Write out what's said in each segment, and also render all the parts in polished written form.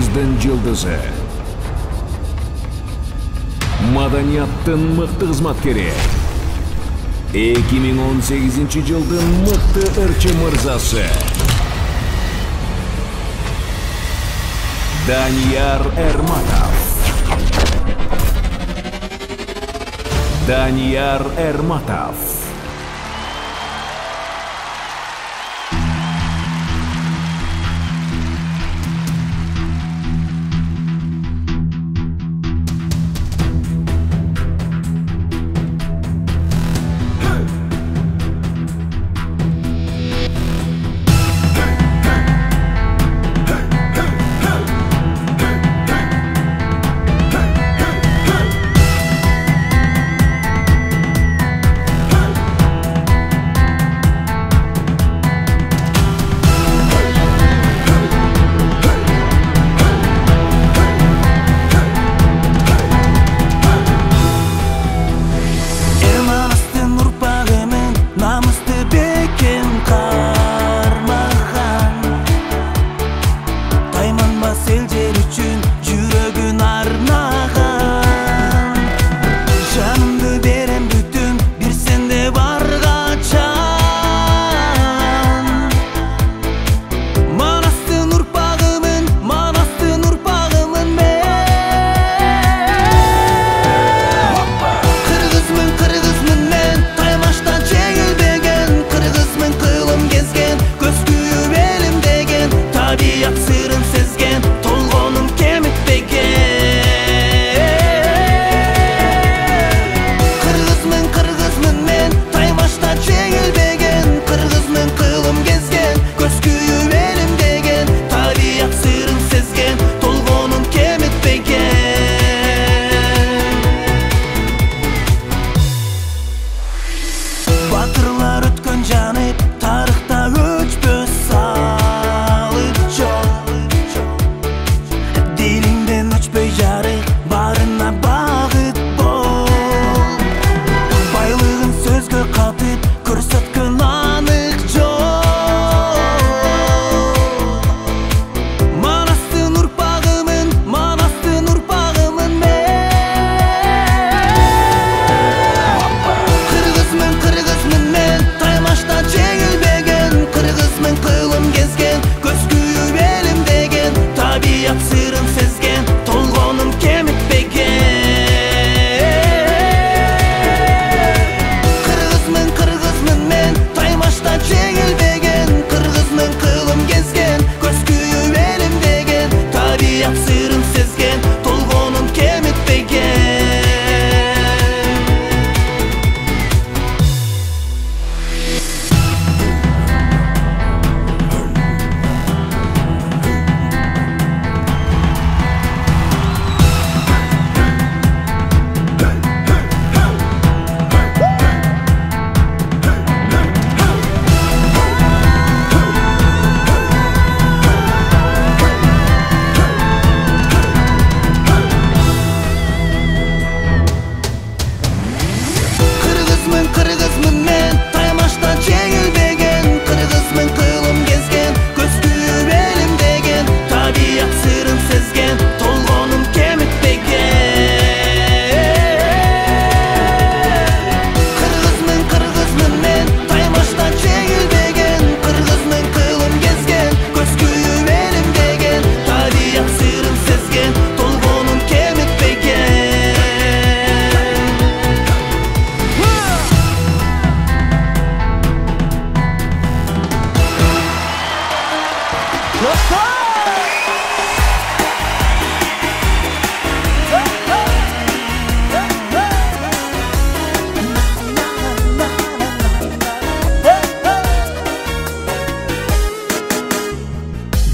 Çağımыздың жылдызы. Madaniyаттың мыкты кызматкери. 2018 жылдың мыкты ырчы мырзасы. Данияр Эрматов. Данияр Эрматов.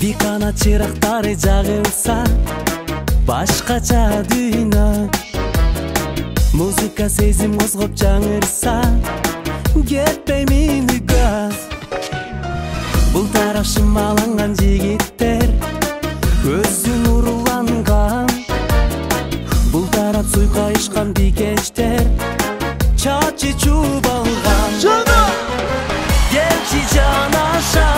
Викана чырактары жагылса, башкача дүйнө. Музыка сезим козгоп жаңырса, кетпеймин үйгө. Бул тарап шымаланган жигиттер, көзү нурланган. Бул тарап суйкайышкан бикештер, чачы чубалган. Келчи жанаша,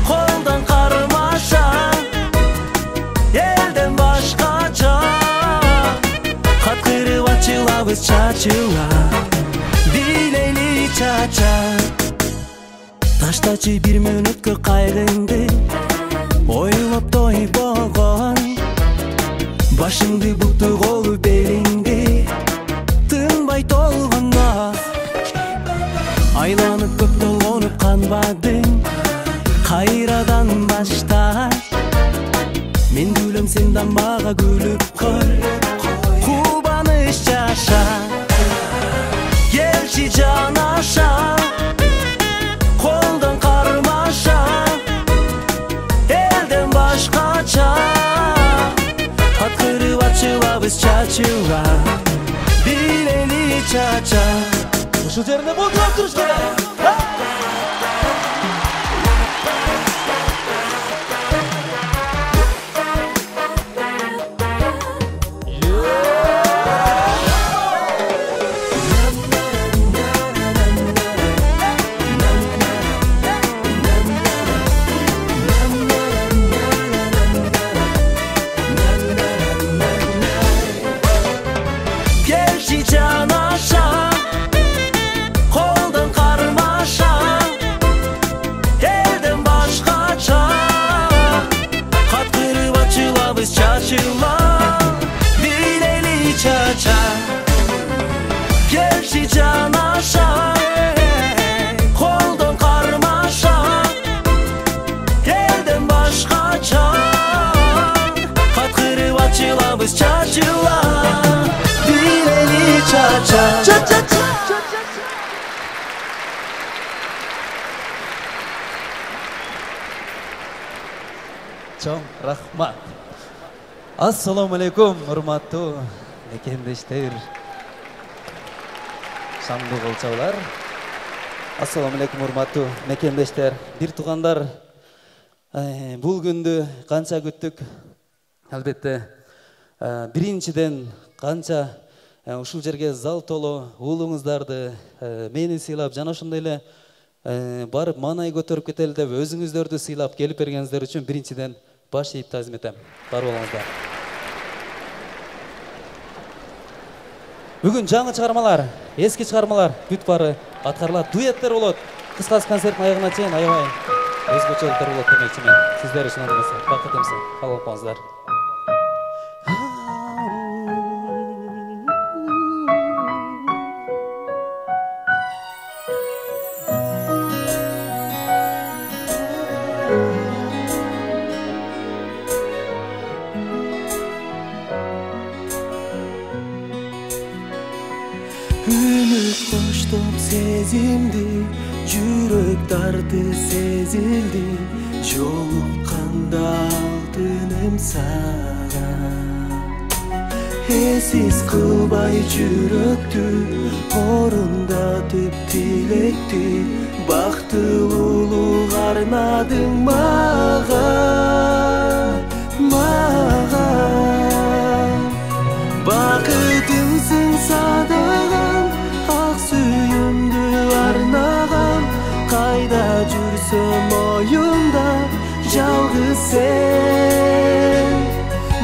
колдон кармаша, чачылабыз чачыла билели чача таштачы бир мүнөткө кайгыңды ойлоп тойбогон башыңды букту колу белиңди тынбай толгондо айланып көп толгонуп канбадың кайрадан башта мен күлөм сен да мага күлүп кой кубаныч жаша келчи жанаша колдон кармаша элден башкача аткырып ачылабыз чачыла билели чача ушул жерине болдурап туруш керек Gelşi canaşa koldan karmaşa elden başkaça katkırıp açılabız çaçıla bileli çaça Чоң рахмат. Ассаламу алейкум, урматтуу мекендештер. Шамдуу болчолар. Ассаламу алейкум, урматтуу мекендештер. Бир туугандар, бул күндү канча күттүк. Албетте, биринчиден канча ушул жерге зал толу уулуңуздарды мени сыйлап, жана ошондой эле барып маанай көтөрүп кетели деп өзүңүздөрдү сыйлап келип бергениңиздер үчүн биринчиден баш ийип таазим этем. Бар болуңуздар. Бүгүн жаңы чыгармалар, эски чыгармалар бүт бары аткарылат. Дуэттер болот. Кыскасы концерттин аягына чейин аябай өзгөчөлүктөр болот демекчимин. Сиздер үчүн эмесе, бакыт эмсе. Кабыл болуңуздар. Ümit koştum sezimdi, жүрөк dardı sezildi, жолукканда алтыным сага. Esiz kılbay жүрөктү, орундатып тилекти, бактылуулук арнадың мага, мага. Бакытымсың садаган, ак сүйүмдү арнаган, кайда жүрсөм оюмда жалгыз сен.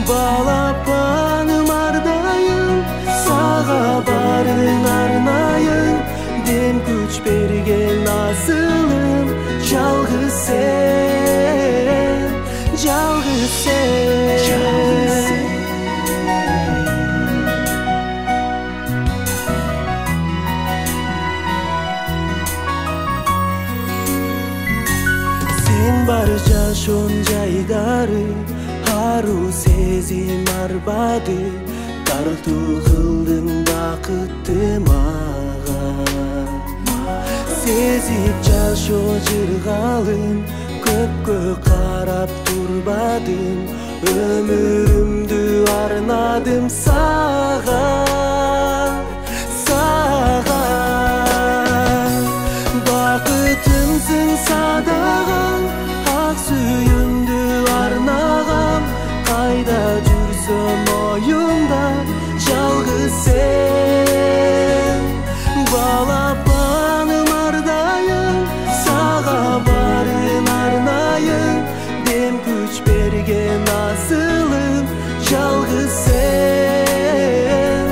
Балапаным ардайым, сага бардың арнайым, дем күч берген асылым, жалгыз сен, жалгыз сен. Бар жашоон жайдары, ару сезим арбады, тартуу кылдың бакытты мага. Сезип жашоо жыргалым, көккө карап турбадым, өмүрүмдү арнадым сага, сага. Бакытымсың садаган, ак сүйүмдү арнагам, кайда жүрсөм оюмда жалгыз сен. Балапаным ардайым, сага барын арнайым, дем күч берген асылым, жалгыз сен,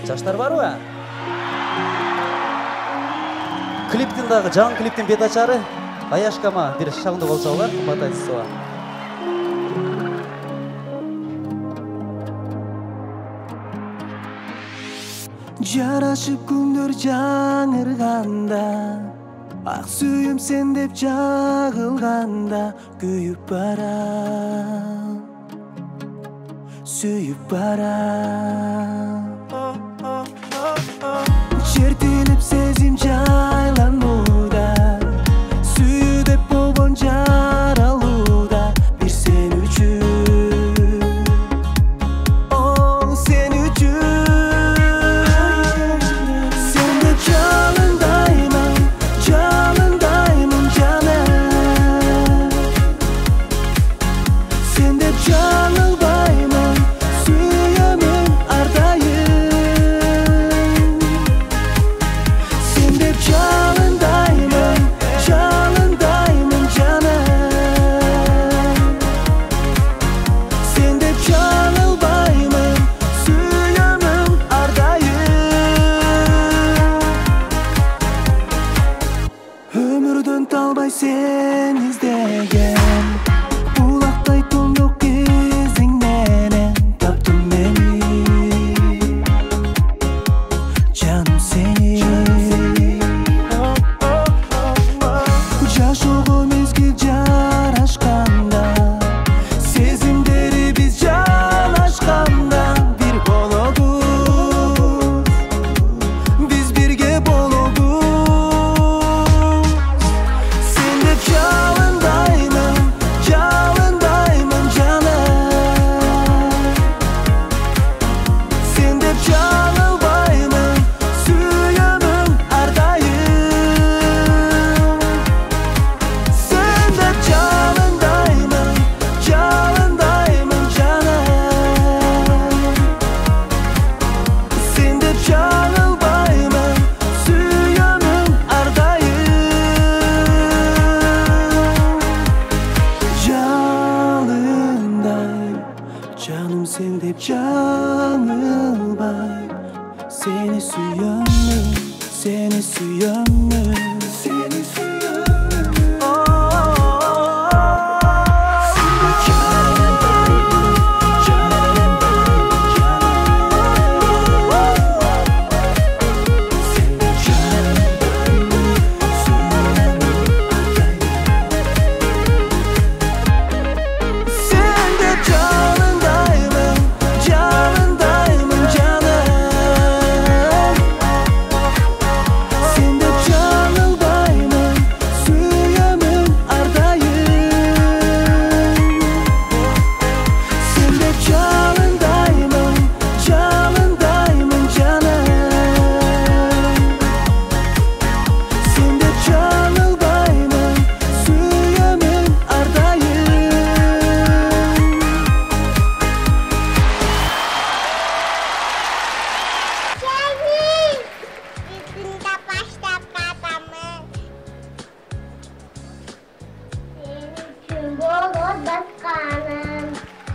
Жаштар барбы? Клиптин дагы, жаңы клиптин бет ачары Аяшкама бир шаңды болса болар, кымбат айтсызба. Жарашып күндөр жаңырганда, ак сүйүм сен деп жагылганда, күйүп барам, сүйүп барам. Чертилип сезим жайланууда, сүйүү деп болбон жаралууда, бир сен үчүн, о сен үчүн. Сен деп жалындаймын, жалындаймын жаным. Сен деп жаңылбаймын, сүйөмүн ардайым. Сен деп жалындаймын, жалындаймын жаным. Сен деп жаңылбаймын, сүйөмүн ардайым. Өмүрдөн талбай сен издеген, улактай тоңдоп кезиң менен таптым мени, жаным сени. Жашоого мезгил жарашканда, сезимдери биз жалашканда, бир болобуз, биз бирге болобуз. Сен деп жалындаймын, жалындаймын жаным. Сен деп жаңылбаймын, сүйөмүн ардайым. Сен деп жалындаймын, жалындаймын жаным. Сен деп жаңылбаймын, сүйөмүн ардайым. Жалындай, жаным сен деп жаңылбай, сени сүйөмүн, сени сүйөмүн, сени сүйөмүн. Сен деп жалындаймын, жалындаймын жаным. Сен деп жалындаймын, сүйөмүн ардайым. Сен деп жалындаймын, жалындаймын жаным. Сен деп жаңылбаймын, сүйөмүн ардайым. Сен деп жалындаймын, жалындаймын жаным. Сен деп жаңылбаймын, сүйөмүн ардайым. Bizimle başlat adamı. Senin için olur başkanım.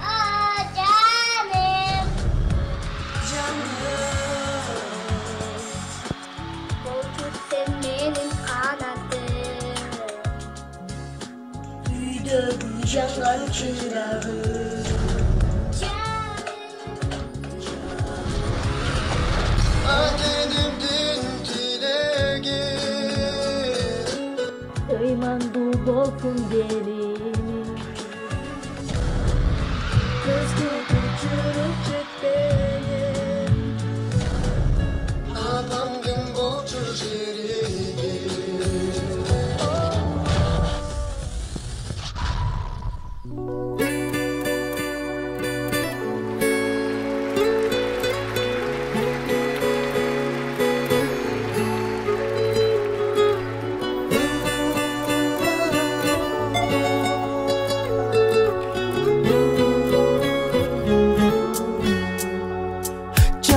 Aa canım. Koltuk sen benim kanadım. Büyüdü bu yaşlar çırağı. Duyman dolsun derim. Gözü uçurup çık benim. Adam gün boçur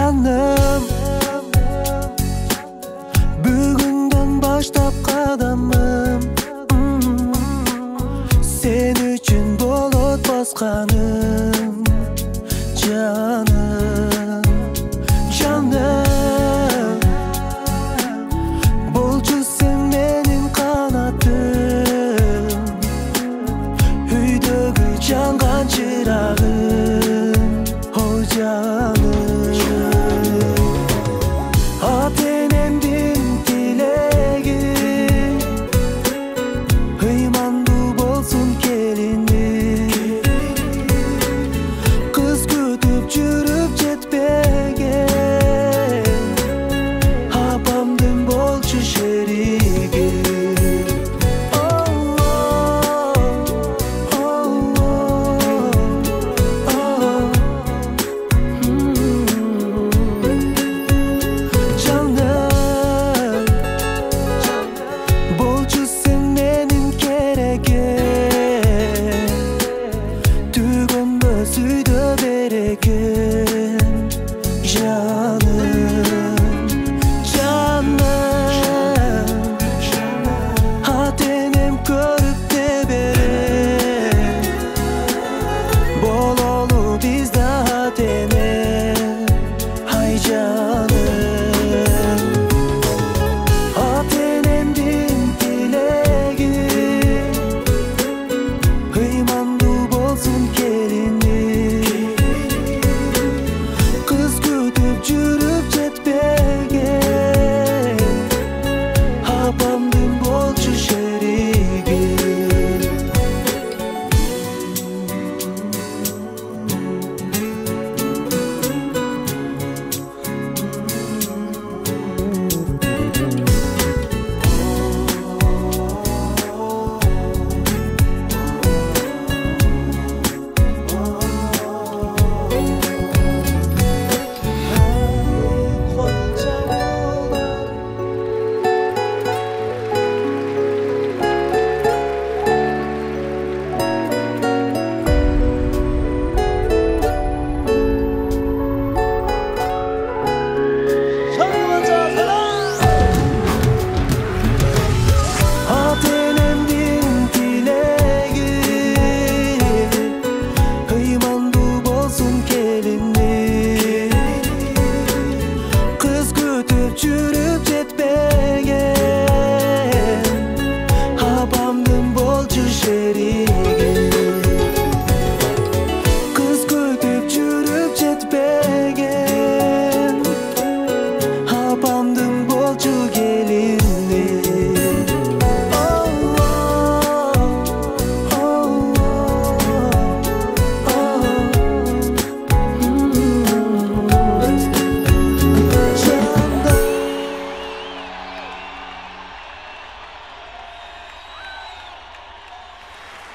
Canım, bugünden başlap kadamım Sen üçün bolot baskanım Canım, canım Bolcu sen menin kanatım Üydögü jangan çırağım O canım Atenemdin tilegi Hıymandu bolsun kelini Kız kütüp жүрүp жетпеген Апамдын болчу шериги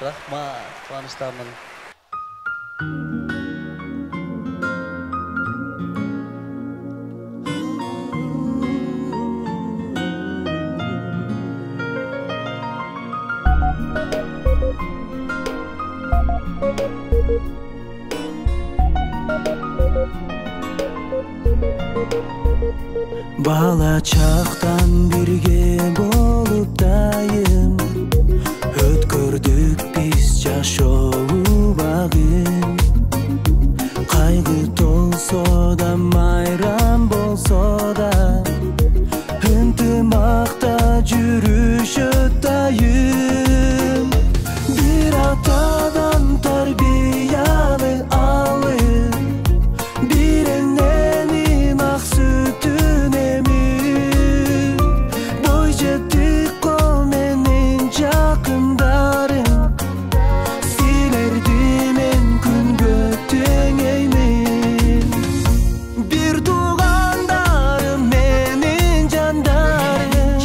Rahmat, quvonchdaman. Bala çaqdan birge bolup dayım Ötkürdük biz жашоо багын Кайгы толсо да майрам болсо да ынтымакта жүрүшөт дайым Бир атадан тарбияны алып бир эненин ак сүтүн эмип бой жетик го менин жакындарым Силерди мен күнгө теңеймин Бир туугандарым менин жандарым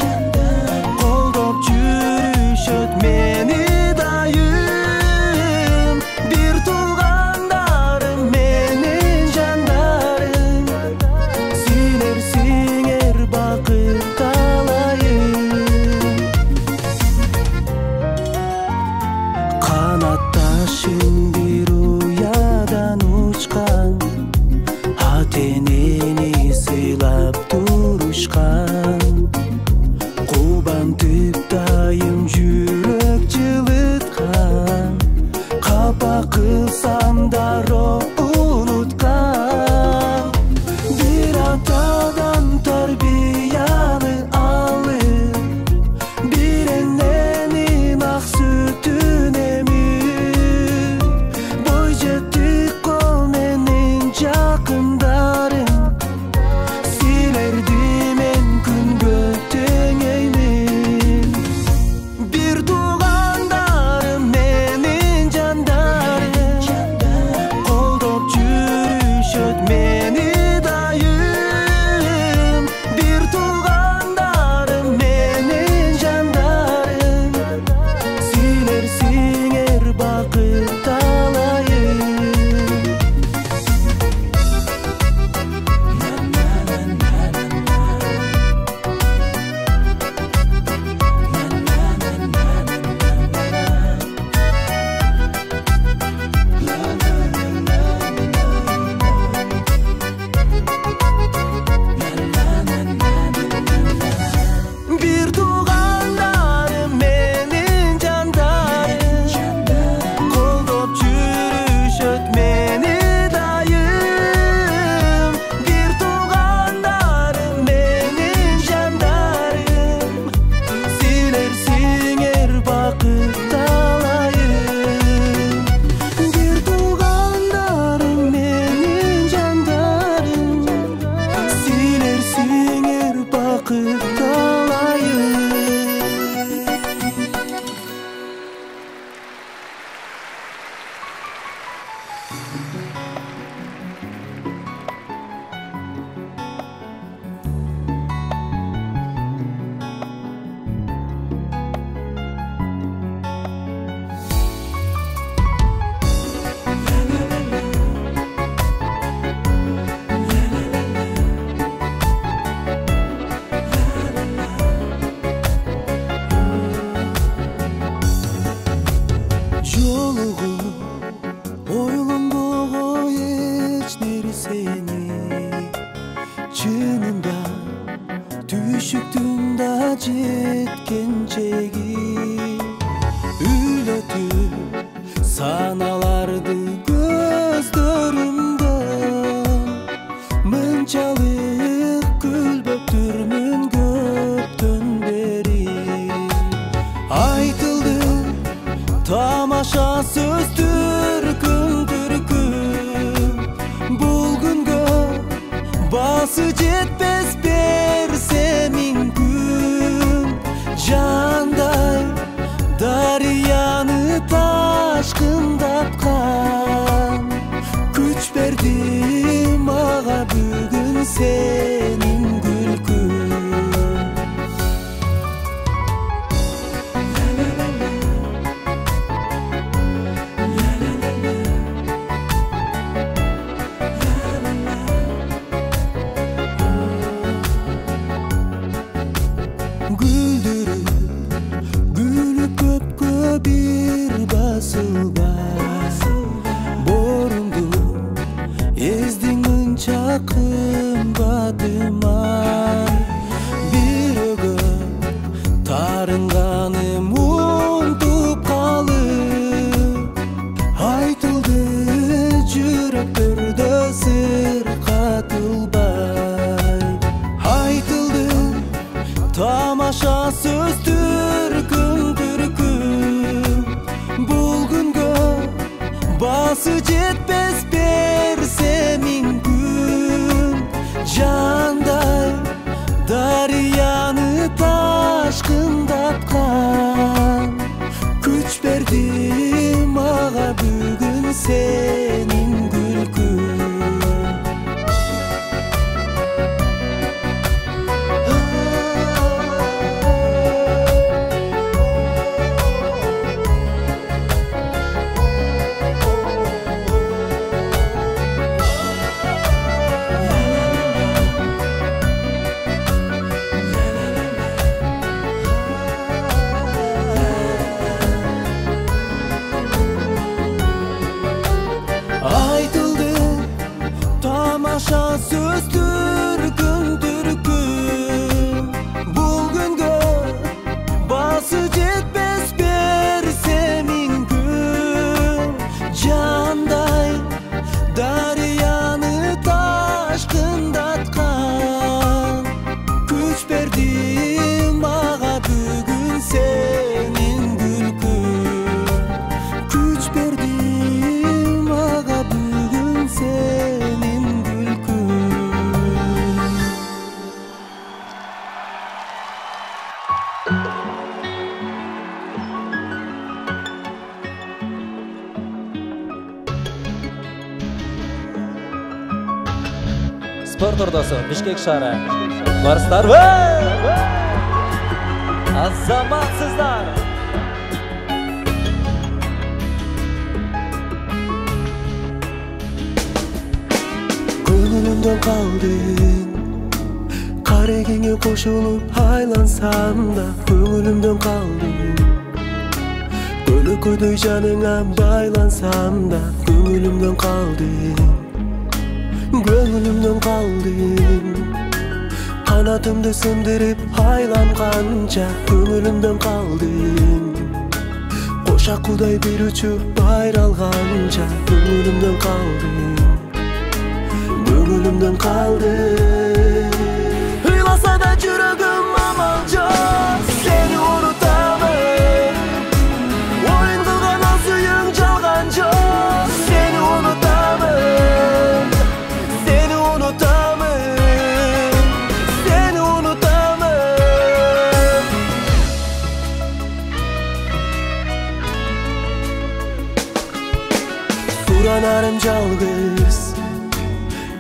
колдоп жүрүшөт мени дайым Бир туугандарым менин жандарым Силер сиңер бакыт талайым Канатташым бир уядан учкан ата энени кабышкан кубантып дайым жүрөк жылыткан капа кылсам дароо унуткан бир атадан тарбияны алып бир эненин ак сүтүн эмип бой жеттик кол менин жакындарым силерди мен күнгө теңеймин бир туугандарым менин жандарым колдоп жүрүшөт мени дайым бир туугандарым менин жандарым силер сиңер бакыт талайым бир туугандарым менин жандарым колдоп жүрүшөт мени дайым бир туугандарым менин жандарым силер сиңер бакыт талайым бир туугандарым менин жандарым силер сиңер бакыт талайым жолугуп ойлонбогой эч нерсени чынында түшүктүн да жеткен чеги үйлөтүп саналарды көздөрүмдөн мынчалык күлбөптүрмүн көптөн бери айтылды тамаша сөз түркүм бул күнгө басы жетпес берсе мүмкүн жандай дарыяны ташкындаткан күч берди мага бүгүн сенин күлкүң гүлдүрүп гүлүп көпкө бир басылбай борунду эздиң мынча кымбатыман бирөөгө тарынганым унутуп калып айтылды жүрөктөрдө сыр катылбай айтылды тамаша сөз түркүм бул күнгө басы жетпес берсе мүмкүн жандай дарыяны ташкындаткан күч берди мага бүгүн сенин күлкүң тамаша сөз түркүм спорт ордосу Бишкек шаары. Барыстарбы? Азаматсыздар. Көңілімден қалдың, қарекеңе қошылып айлансам да, көңілімден қалдың. Көлөкөдөй жаныңа байлансам да, көңілімден қалдың. Көңілімден қалдың, қанатымды сындырып айланғанша, көңілімден қалдың. Қошақ құдай бір ұшып байралғанша, көңілімден қалдың. Көңілімден қалдың. Ыйласа да жүрегім амал жоқ, сені ұнытамын. Ойын қылған ал сүйің жалған жоқ, сені ұнытамын. Сені ұнытамын, сені ұнытамын. Суранарым жалғыз,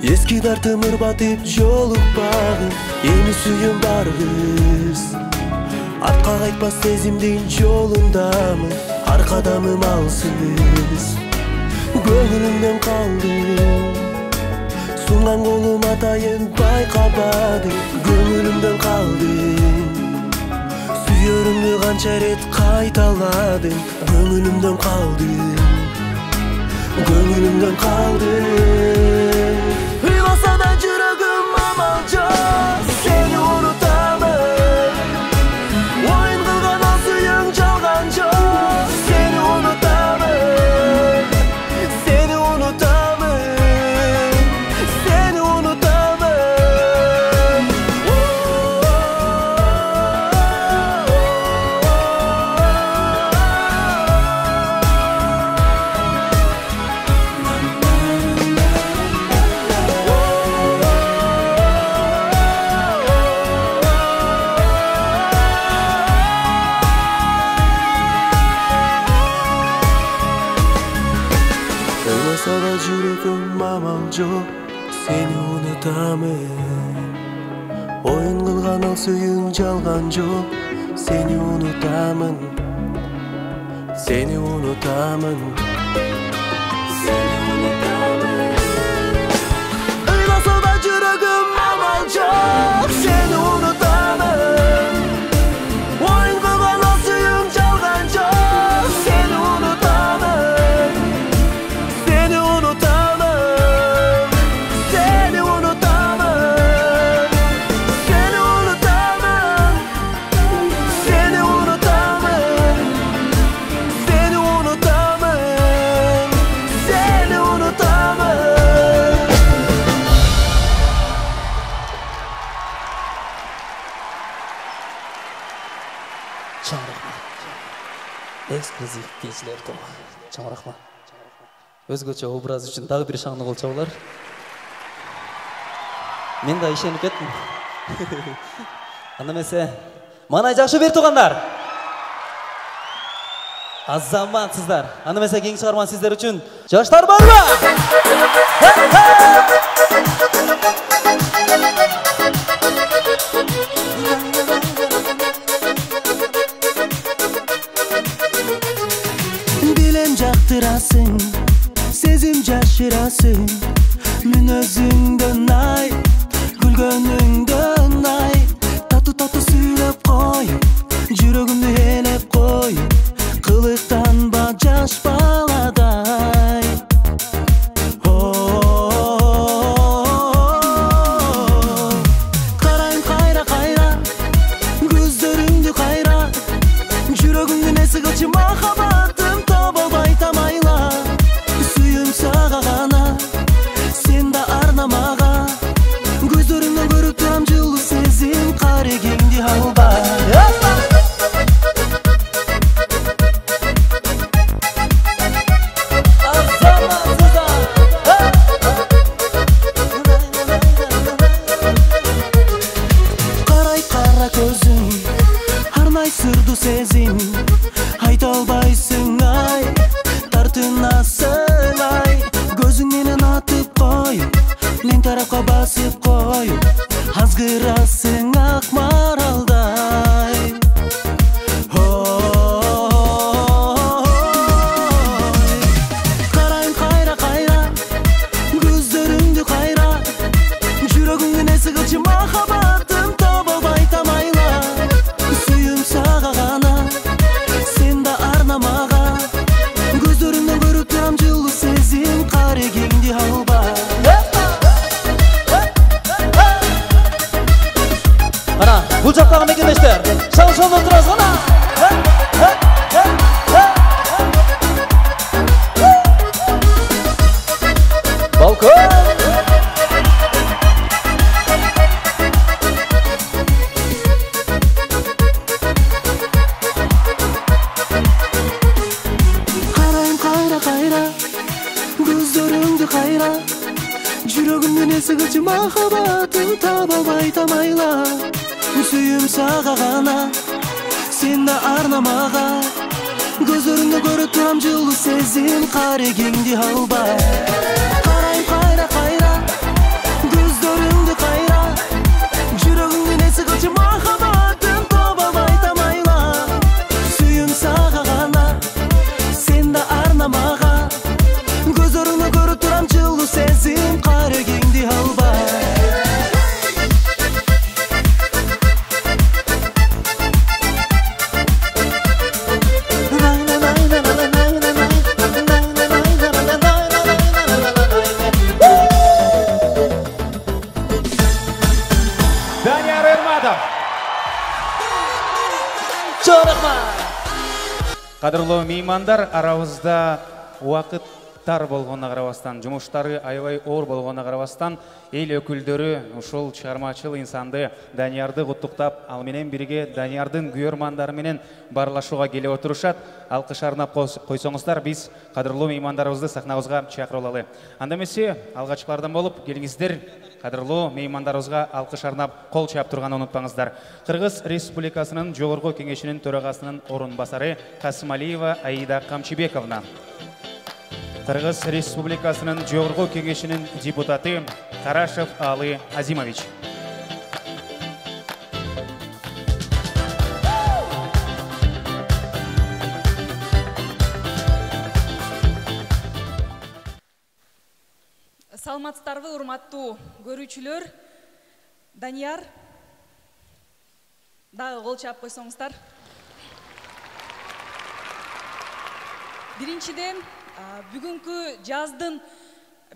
eski dartım ırbatıp жолук bagı, emi suyum bargız. Arka kaytpас сезимдин жолундамын, аркадамым алсыз. Көңүлүмдөн калдым, сунган колум атайын байкабадым. Көңүлүмдөн калдым, сүйөрүмдү канча рет кайталадым. Көңүлүмдөн калдым, көңүлүмдөн калдым. Ыйласа да жүрегім амал жоқ, сені ұнытамын. Ойын қылған ал сүйің жалған жоқ, сені ұнытамын. Сені ұнытамын, сені ұнытамын. Ыйласа да жүрегім амал жоқ, сені ұнытамын. Ойын қылған ал сүйің жалған жоқ, сені ұнытамын. Сені ұнытамын. Ыйласа да жүрегім амал жоқ, сені ұнытамын. Ойын қылған ал сүйің жалған жоқ, сені ұнытамын. Seni unutamam, seni unutamam, seni unutamam, seni unutamam, seni unutamam, seni unutamam. Чоң рахмат. Эксклюзив кечилер тобу. Чоң рахмат. Өзгөчө образ үчүн дагы бир шаңды кол чабуулар. Мен да ишенип кеттим. Анда эмесе, мана жакшы бир туугандар. Азаматсыздар. Анда эмесе кийинки чыгарман сиздер үчүн. Жаштар барбы? Билем жактырасың, сезим жашырасың. Мүнөзүңдөн ай, күлгөнүңдөн ай. Тату-тату сүйлөп коюп, жүрөгүмдү ээлеп коюп. Кылыктанба жаш баладай. Карайм кайра-кайра, көздөрүңдү кайра. Жүрөгүмдү неси кылчы махаббатым табалбай тамайла. Сүйүм сага гана, сен да арнамага. Көздөрүңдөн көрүп турам жылуу сезим, карегеңди албай. Карай кара көзүң, арнай сырдуу сезим. Айта албайсың ай, тартынасың ай. Көзүң менен атып коюп, мен тарапқа басып қойып азғырасың ақ маралдай. Қарайым қайра қайра көздеріңді қайра, жүрегіңнен есігілші махаббатым таба албай тамайла. Сүйім саға ғана, сен да арнамаға, көздеріңнен көріп тұрам жылы сезім қарегеңді алба. Ана, бұл жақтағы мекендештер, шал-шалдан тұрасыз ана. Балкон! Қарайым қайра қайра көздеріңді қайра, жүрегімнен есігілші махаббатым таба албай тамайла. Сүйім саға ғана, сен да арнамаға, көздеріңді көріп тұрам жылы сезім қарегеңді алба. Қарайым қайра қайра көздеріңді қайра, жүрегіңнен есігілші махаббатым таба албай тамайла. Сүйім саға ғана, сен да арнамаға, көздеріңді көріп тұрам жылы сезім қарегеңді алба. Данияр Ерматов. Чоң рахмат! Қадірлі меймандар, арабызда уақыттар болғанына қарабастан, жұмыштары аябай оор болғанына қарабастан, ел өкілдері ушул чыгармачыл инсанды Даниярды құттықтап, ал менен бірге Даниярдың күйөрмандары менен барлашуға келе отырушат. Алқыш арнап қойсоңыздар, біз қадірлі меймандарыбызды сахнабызға чакырып алалы. Анда эмесе алғачылардан болып келіңіздер, қадірлі меймандарыбызға алқыш арнап қол чап тұрғанын ұнытпаңыздар. Қырғыз Республикасының Жоғарғы Кеңешінің төрағасының орынбасары Касымалиева Аида Камчибековна. Қырғыз Республикасының Жоғарғы Кеңешінің депутаты Карашев Алы Азимович. Саламатсыздарбы, урматтуу көрүүчүлөр. Данияр дагы кол чаап койсоңуздар. Биринчиден, бүгүнкү жаздын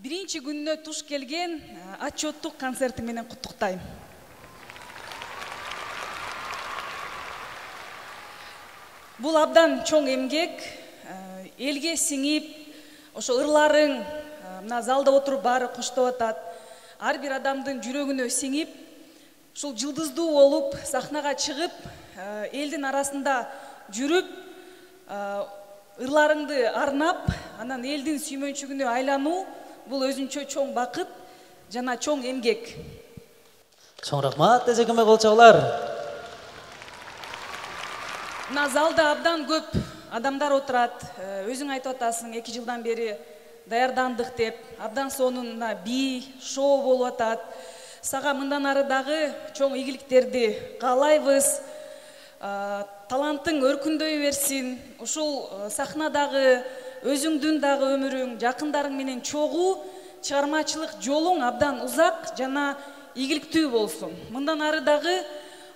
биринчи күнүнө туш келген отчеттук концерти менен куттуктайм. Бул абдан чоң эмгек, элге сиңип, ошо ырларың мына залда отуруп баары коштоп атат. Ар бир адамдын жүрөгүнө сиңип, ушул жылдыздуу болуп, сахнага чыгып, элдин арасында жүрүп, ырларыңды арнап, анан элдин сүймөнчүгүнө айлануу, бул өзүнчө чоң бакыт жана чоң эмгек. Чоң рахмат, эжекеме кол чабуулар. Мына залда абдан көп адамдар отурат. Өзүң айтып атасың, 2 жылдан бери даярдандык деп, абдан сонун би, шоу болуп атат. Сага мындан ары дагы чоң ийгиликтерди каалайбыз. Талантың өркүндөй берсин. Ушул сахнадагы өзүңдүн дагы өмүрүң, жакындарың менен чогуу, чыгармачылык жолуң абдан узак жана ийгиликтүү болсун. Мындан ары дагы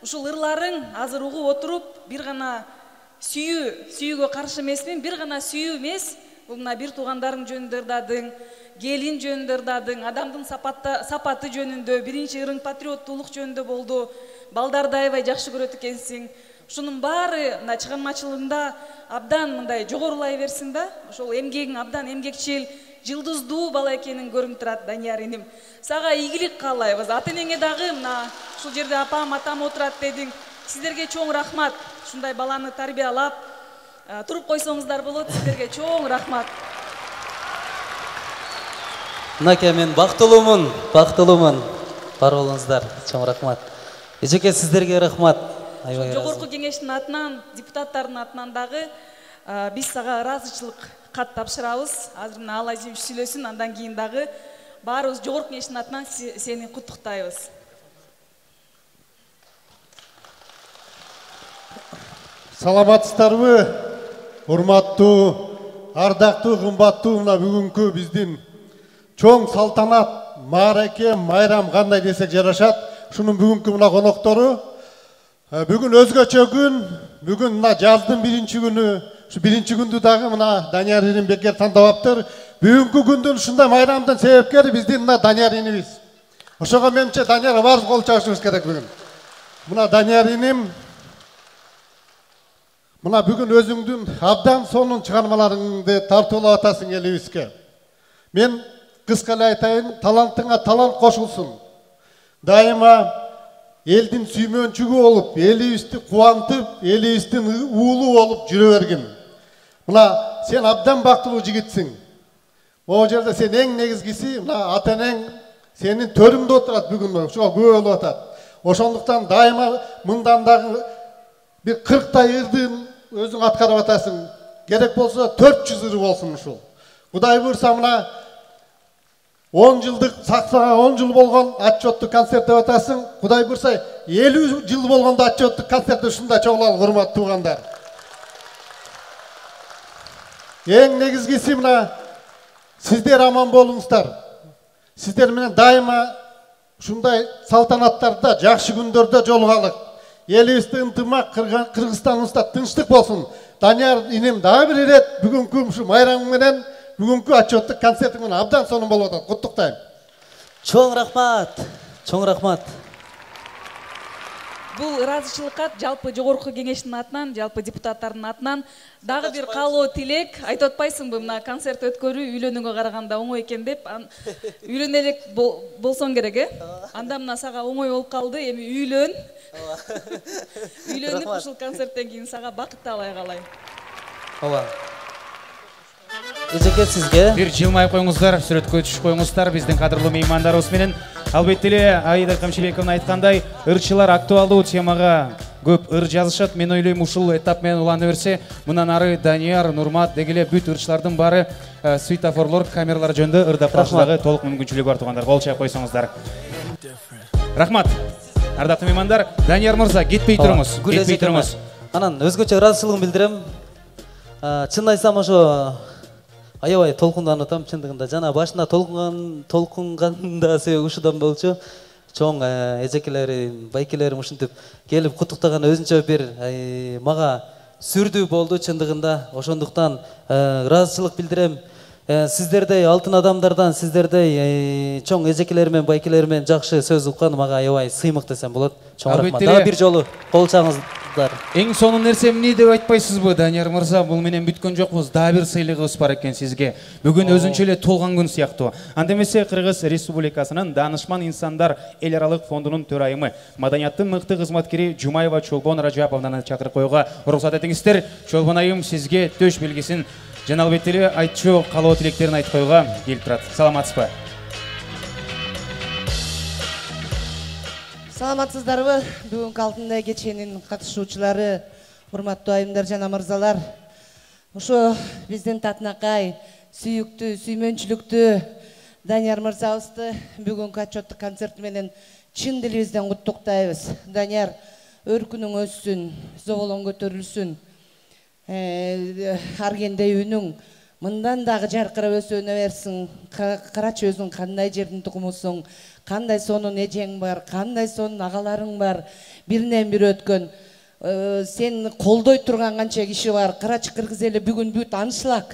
ушул ырларың азыр угуп отуруп, бир гана сүйүүгө каршы эмесмин, бир гана сүйүү эмес, бул мына бир туугандарың жөнүндө ырдадың, келин жөнүндө ырдадың, адамдын сапаты жөнүндө, биринчи ырың патриоттуулук жөнүндө болду, балдарды аябай жакшы көрөт экенсиң. Ушунун баары мына чыгармачылыгында абдан мындай жогорулай берсин да. Ошол эмгегиң абдан эмгекчил, жылдыздуу бала экенин көрүнүп турат, Данияр иним. Сага ийгилик каалайбыз. Ата энеңе дагы мына ушул жерде апам, атам отурат дедиң. Сиздерге чоң рахмат. Ушундай баланы тарбиялап, туруп койсоңуздар болот. Сиздерге чоң рахмат. Мынаке, мен бактылуумун. Бар болуңуздар. Чоң рахмат. Эжеке, сиздерге рахмат. Жогорку кеңештин атынан, депутаттардын атынан дагы биз сага ыраазычылык кат тапшырабыз. Азыр мына Ал Азимович сүйлөсүн, андан кийин дагы баарыбыз жогорку кеңештин атынан сени куттуктайбыз. Саламатсыздарбы, урматтуу, ардактуу, кымбаттуу мына бүгүнкү биздин чоң салтанат, маареке, майрам кандай десек жарашат. Шунун бүгүнкү мына коноктору. Бүгүн өзгөчө күн. Бүгүн мына жаздын биринчи күнү. Şu birinci gündü dağı mına Danyar İnim Beker tandabaptır. Bugünkü gündün şunda mayramdan sebepkeri bizden mına Danyar İnimiz. Oşoğa menimçe Danyar'a var kol çağışırız gerek bugün. Mına Danyar İnim mına bugün özüңdün abdan sonun çıkarmalarыңды tartılı atasın elibizke. Men kıskala aytayın, talantыңа talant koşulsun. Daima elдің сүймөнчүгү olup, elibizdi kuantıp, elibizdin uğulu olup жүрө бергин. Мына сен абдан бактылуу жигитсиң. Могу жерде сен эң негизгиси мына ата-энең сенин төрүңдө отурат бүгүн, ошого күбө болуп атат. Ошондуктан дайыма мындан дагы бир 40 ырдын өзүң аткарып атасың. Керек болсо 400 ыры болсун ушул. Кудай буйрса мына 10 жылдык саксага 10 жыл болгон отчеттук концерт деп атасың. Кудай буйрса 50 жыл болгондо отчеттук концерт ушундай чогулалы урматтуу туугандар. Эң негизгиси мына сиздер аман болуңуздар. Сиздер менен дайыма ушундай салтанаттарда, жакшы күндөрдө жолугалы. Элибизде ынтымак, Кыргызстаныбызда тынчтык болсун. Данияр инем дагы бир ирет бүгүнкү ушу майрамың менен бүгүнкү отчеттук концертиң менен абдан сонун болуп атат. Куттуктайм. Чоң рахмат. Чоң рахмат. Бул ыраазычылыкка жалпы жогорку кеңештин атынан, жалпы депутаттардын атынан дагы бир каалоо тилек. Айтып атпайсыңбы, мына концерт өткөрүү үйлөнүүгө караганда оңой экен деп. Үйлөнө элек болсоң керек, э? Анда мына сага оңой болуп калды. Эми үйлөн. Үйлөнүп ушул концерттен кийин сага бакыт таалай каалайм. Ооба. Эжеке сизге бир жылмайып коюңуздар, сүрөткө түшүп коюңуздар. Биздин кадырлуу меймандарыбыз менен албетте эле Аида Камчилбековна айткандай, ырчылар актуалдуу темага көп ыр жазышат. Мен ойлойм, ушул этап менен улана берсе, мындан ары Данияр, Нурмат дегеле бүт ырчылардын баары светофорлор, камералар жөнүндө ырдап баштагы толук мүмкүнчүлүгү бар туугандар. Кол чаап койсоңуздар. Рахмат. Ардактуу меймандар, Данияр мырза, кетпей туруңуз. Кетпей туруңуз. Анан өзгөчө ыраазычылыгымды билдирем. Чын айтсам ошо аябай толкунданып атам чындыгында. Жана башында толкунганда себеби ушудан болчу. Чоң эжекелерим, байкелерим ушинтип келип куттуктаган өзүнчө бир мага сүрдүү болду чындыгында. Ошондуктан ыраазычылык билдирем. Сиздердей алтын адамдардан, сиздердей чоң эжекелер менен, байкелер менен жакшы сөз уккан мага аябай сыймык десем болот. Чоң рахмат. Дагы бир жолу кол чаңыңыздар. Эң сонун нерсе эмне деп айтпайсызбы, Данияр мырза? Бул менен бүткөн жокпуз. Дагы бир сыйлыгыбыз бар экен сизге. Бүгүн өзүнчө эле толгон күн сыяктуу. Анда эмесе Кыргыз Республикасынын Данышман инсандар эл аралык фондунун төрайымы, маданияттын мыкты кызматкери Жумаева Чолбон Ражаповнаны чакырып коюуга уруксат этиңиздер. Чолбон айым сизге төш белгисин жана албетте эле айтчу каалоо тилектерин айтып коюуга келип турат. Саламатсызбы? Саламатсыздарбы? Бүгүнкү алтын кеченин катышуучулары, урматтуу айымдар жана мырзалар. Ошо биздин татынакай, сүйүктүү, сүймөнчүлүктүү Данияр мырзабызды бүгүнкү отчеттук концерт менен чын дилибизден куттуктайбыз. Данияр, өркүнүң өссүн, зоболоң көтөрүлсүн. Аргендей үнүң мындан дагы жаркырап өсөнө берсин. Карачы өзүң кандай жердин тукумусуң, кандай сонун эжең бар, кандай сонун агаларың бар, биринен бири өткөн. Сен колдой турган канча киши бар. Карачы кыргыз эли бүгүн бүт аншлаг.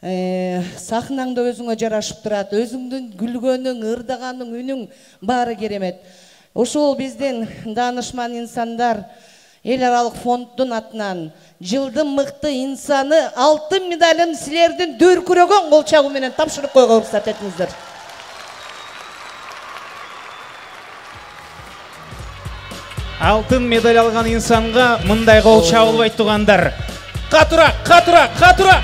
Сахнаңда өзүңө жарашып турат. Өзүңдүн күлгөнүң, ырдаганың, үнүң баары керемет. Ошол биздин Данышман инсандар эл аралык фонддун атынан жылдын мыкты инсаны алтын медалын силердин дүркүрөгөн кол чабуу менен тапшырып койгонго уруксат этиңиздер. Алтын медаль алган инсанга мындай кол чабылбайт туугандар. Катура, катура, катура!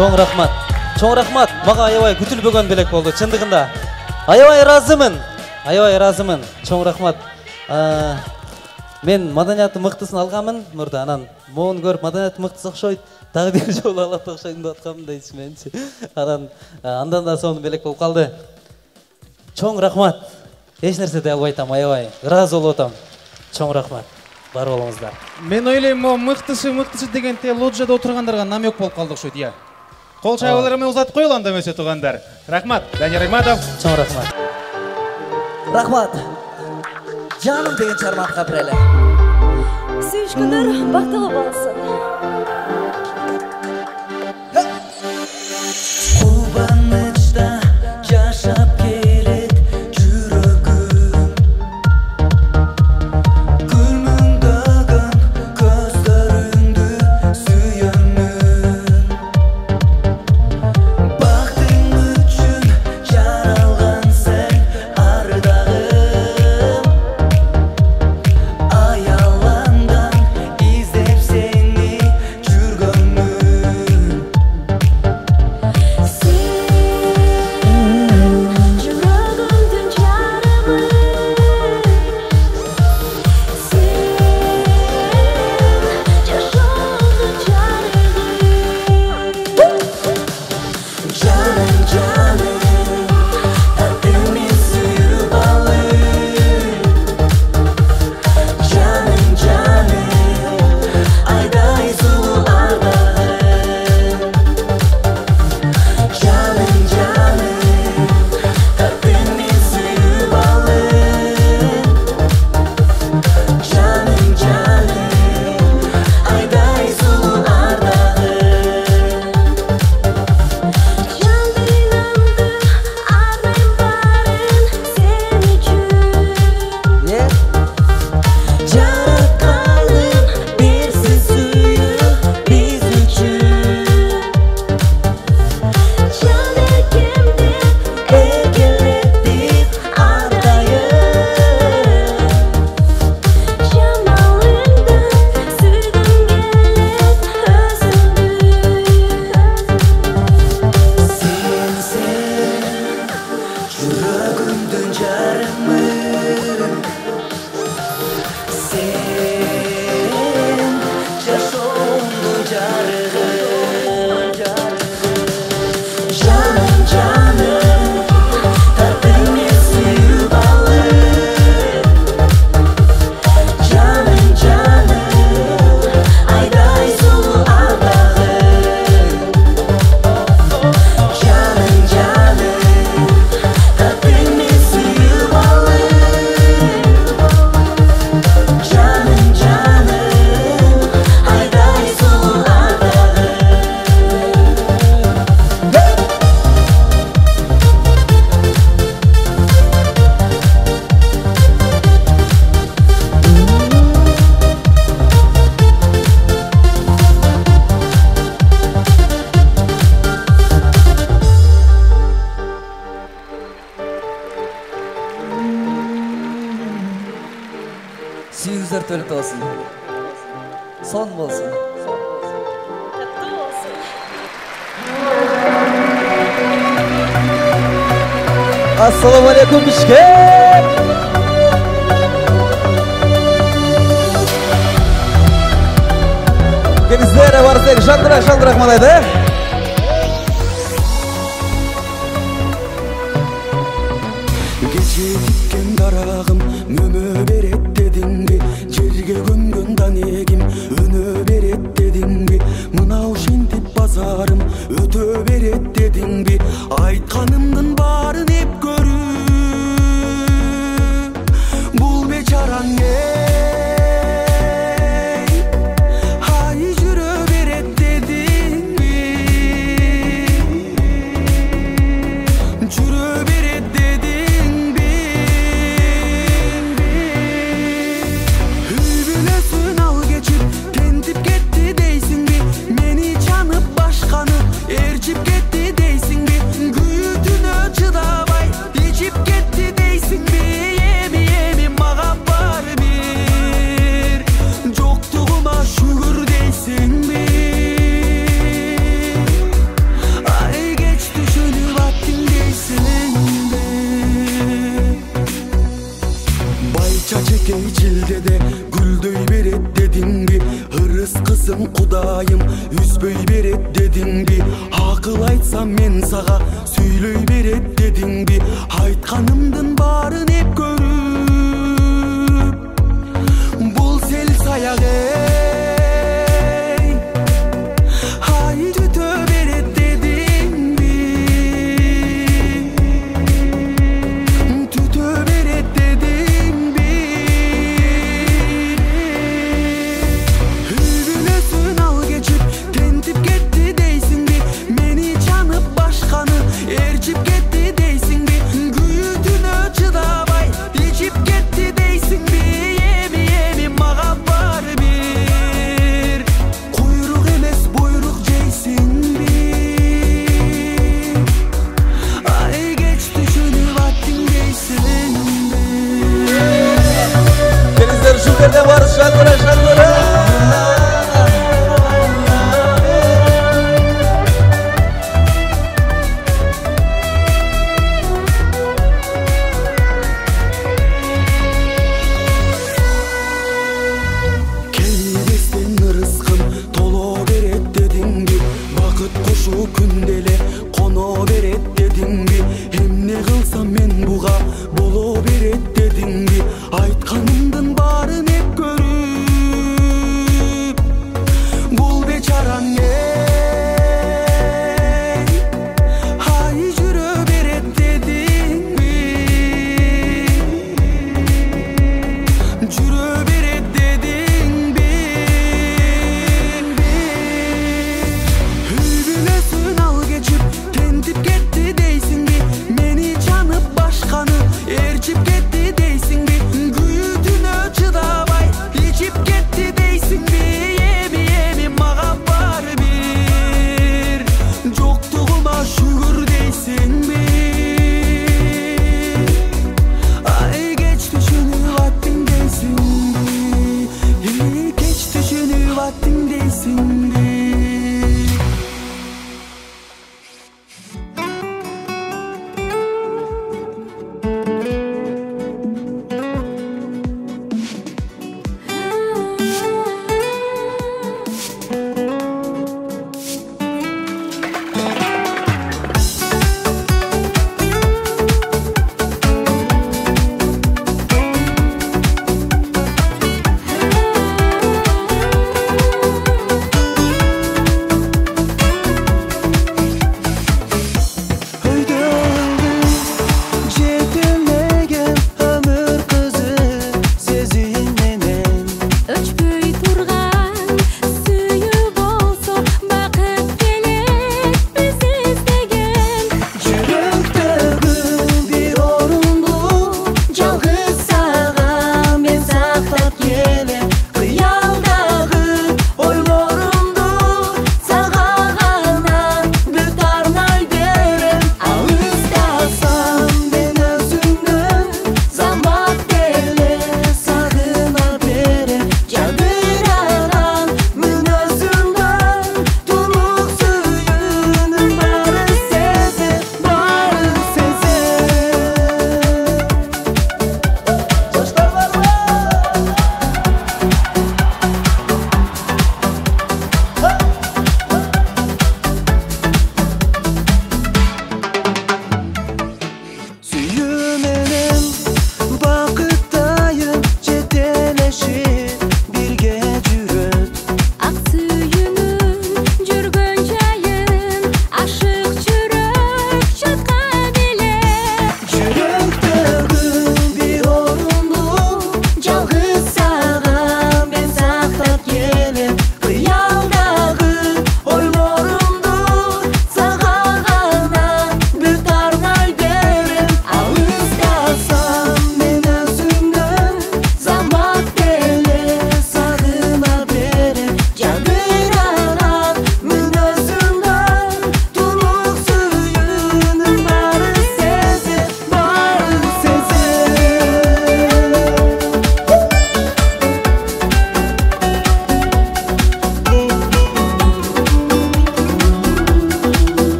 Чоң рахмат. Чоң рахмат. Мага аябай күтүлбөгөн белек болду, чындыгында. Аябай ыраазымын. Аябай ыраазымын. Чоң рахмат. Мен маданияттын мыктысын алганмын мурда, анан моуну көрүп маданияттын мыктысы окшойт. Дагы бир жолу алат окшойм деп аткам дейчүмүнчү. Андан да сонун белек болуп калды. Чоң рахмат. Эч нерсе дей албай атам, аябай ыраазы болуп атам. Чоң рахмат. Бар болуңуздар. Мен ойлойм, мыктысы дегенде лоджияда отургандарга намек болуп калды окшойт, иә. Кол чабууларымы узатып коелу анда эмесе туугандар. Рахмат, Данияр Айматов. Чоң рахмат. Рахмат. Жаным деген чарматка биреле. Сүйүшкөндөр бактылуу болсун. Кубанычта жашап келет жүрөгүм. Күлмүңдөгөн көздөрүңдү сүйөмүн. Бактың үчүн жаралган сен ардагым. Аяландан издеп сени жүргөнмүн. Жүрөгүмдүн жарымы. Сен жашоомдун жарыгы. Жаным, жаным, татыңмен сүйүп алып. Жаным, жаным, айдай сулуу ардагым. Жаным, жаным, татыңмен сүйүп алып. Жаным, жаным, айдай сулуу ардагым. Жандырынамды арнайм барын сен үчүн. Жаратканым берсин сүйүү биз үчүн. Жан эркемди Эркелетип ардайым. жамалыңды сүйгүм келет өзүңдү. Сен жүрөгүмдүн жарымы. Сен жашоомдун жарыгы. Жаным, жаным, татыңмен сүйүп алып. Жаным, жаным, айдай сулуу ардагым. Жаным, жаным, татыңмен сүйүп алып. Жаным, жаным, айдай сулуу ардагым. Сүйүүңүздөр төлөп болсун. Сон болсун. Каттуу болсун. Ассаламу алейкум Бишкек. Келиздер барсак жандырак малайды. Кече тиккен дарагым мөмө берет дедиңби? Жерге көнгөн данегим өнө берет дедиңби? Мынау шентип базарым өтө берет дедиңби? Айтканымдын баарын эп көрүп, бул бечараң ай жүрө берет дедиңби? Жүрө берет дедиңби? Үй бүлөсүн ал кечип тентип кетти дейсиңби? Мени жанып башканы ээрчип кетти дейсиңби? Күйүүтүнө чыдап чачекей чилдеде гүлдөй берет дедиңби ырыс кызым кудайым үзбөй берет дедиңби акыл айтсам мен сага сүйлөй берет дедиңби айтканымдын баарын эп көрүп бул сел саяк ай түтө берет дедиңби түтө берет дедиңби үбүнөсүн ал кечип тентип кетти дейсиңби мени жанып башканы ээрчип кетти дейсиңби күйүүтүнө чыдабай ичип кетти дейсиңби эми эми мага бар бир куйрук эмес буйрук жейсиңби ай кеч түшүнүп аттың дейсиңби Denizler şu kerde var şarkıra şarkıra. Келбестен ырыскым толо берет дедиңби бакыт кушу күндөле коно берет дедиңби эмне кылсам мен буга боло берет дедиңби айтканымдын баарын эп көрүп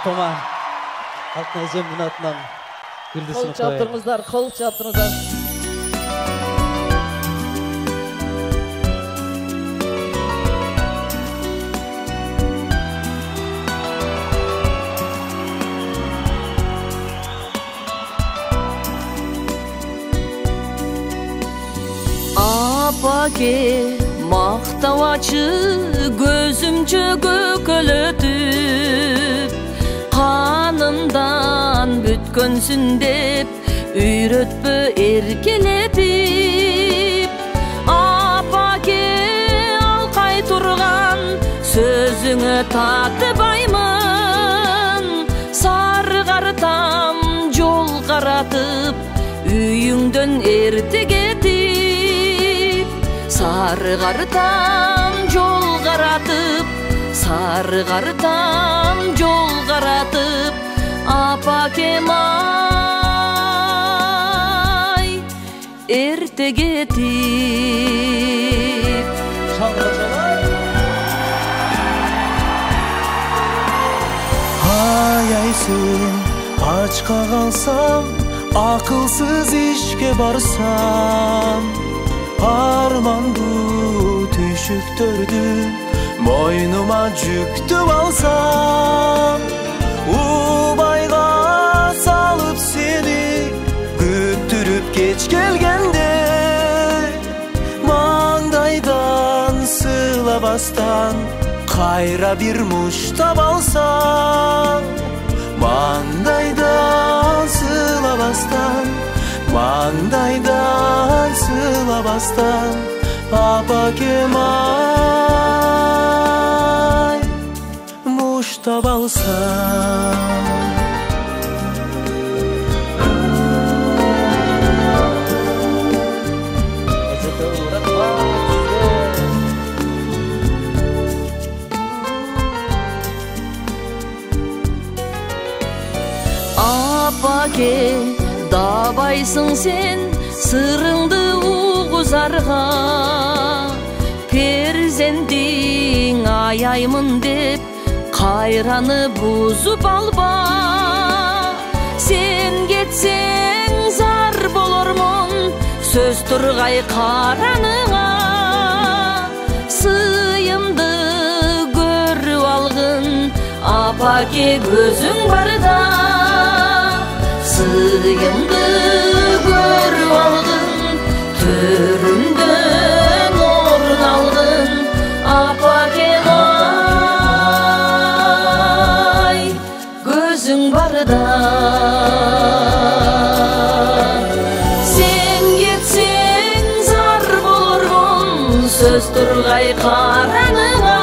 Апама, алтын эжемдин атынан гүлдүсүн Кол чаптырыңыздар, кол чаптырыңыздар. Apake maqtavaçı gözümçe gökölötüp kanımdan bütkönsün dep üyrötpö erkeletip Apake alkay turgan sözüңө tatыбаймын Sarı qarıtam jol qaratıp үйүңдөн эрте кетип Sarı qarıtam jol qaratıp Sarı qarıtam jol qaratıp Apakem ay erте ketip Ayayсын açqa қалсам Akılsız işke barsam Armandu tüşüktürdüm Boynuma жүктүп alsam Ubayga salıp seni Güttürüp geç gelgende Mangdaydan sılabastan Kayra bir muştab alsam Mangdaydan sılabastan Mangdaydan sılabastan Apakem ay muştab alsam Apake dabaysың sen sırыңды uğuzарға Перзентиң аяймын деп кайраны бузуп алба Sen кетсең зар болормун сөз тургай караныңа Сыйымды көрүп алгын Апаке көзүң барда Sıyımdı görüp algın Töründen orun algın Apakem ay gözün barda Sen gitsen zar bolormun Söz turgay karanığa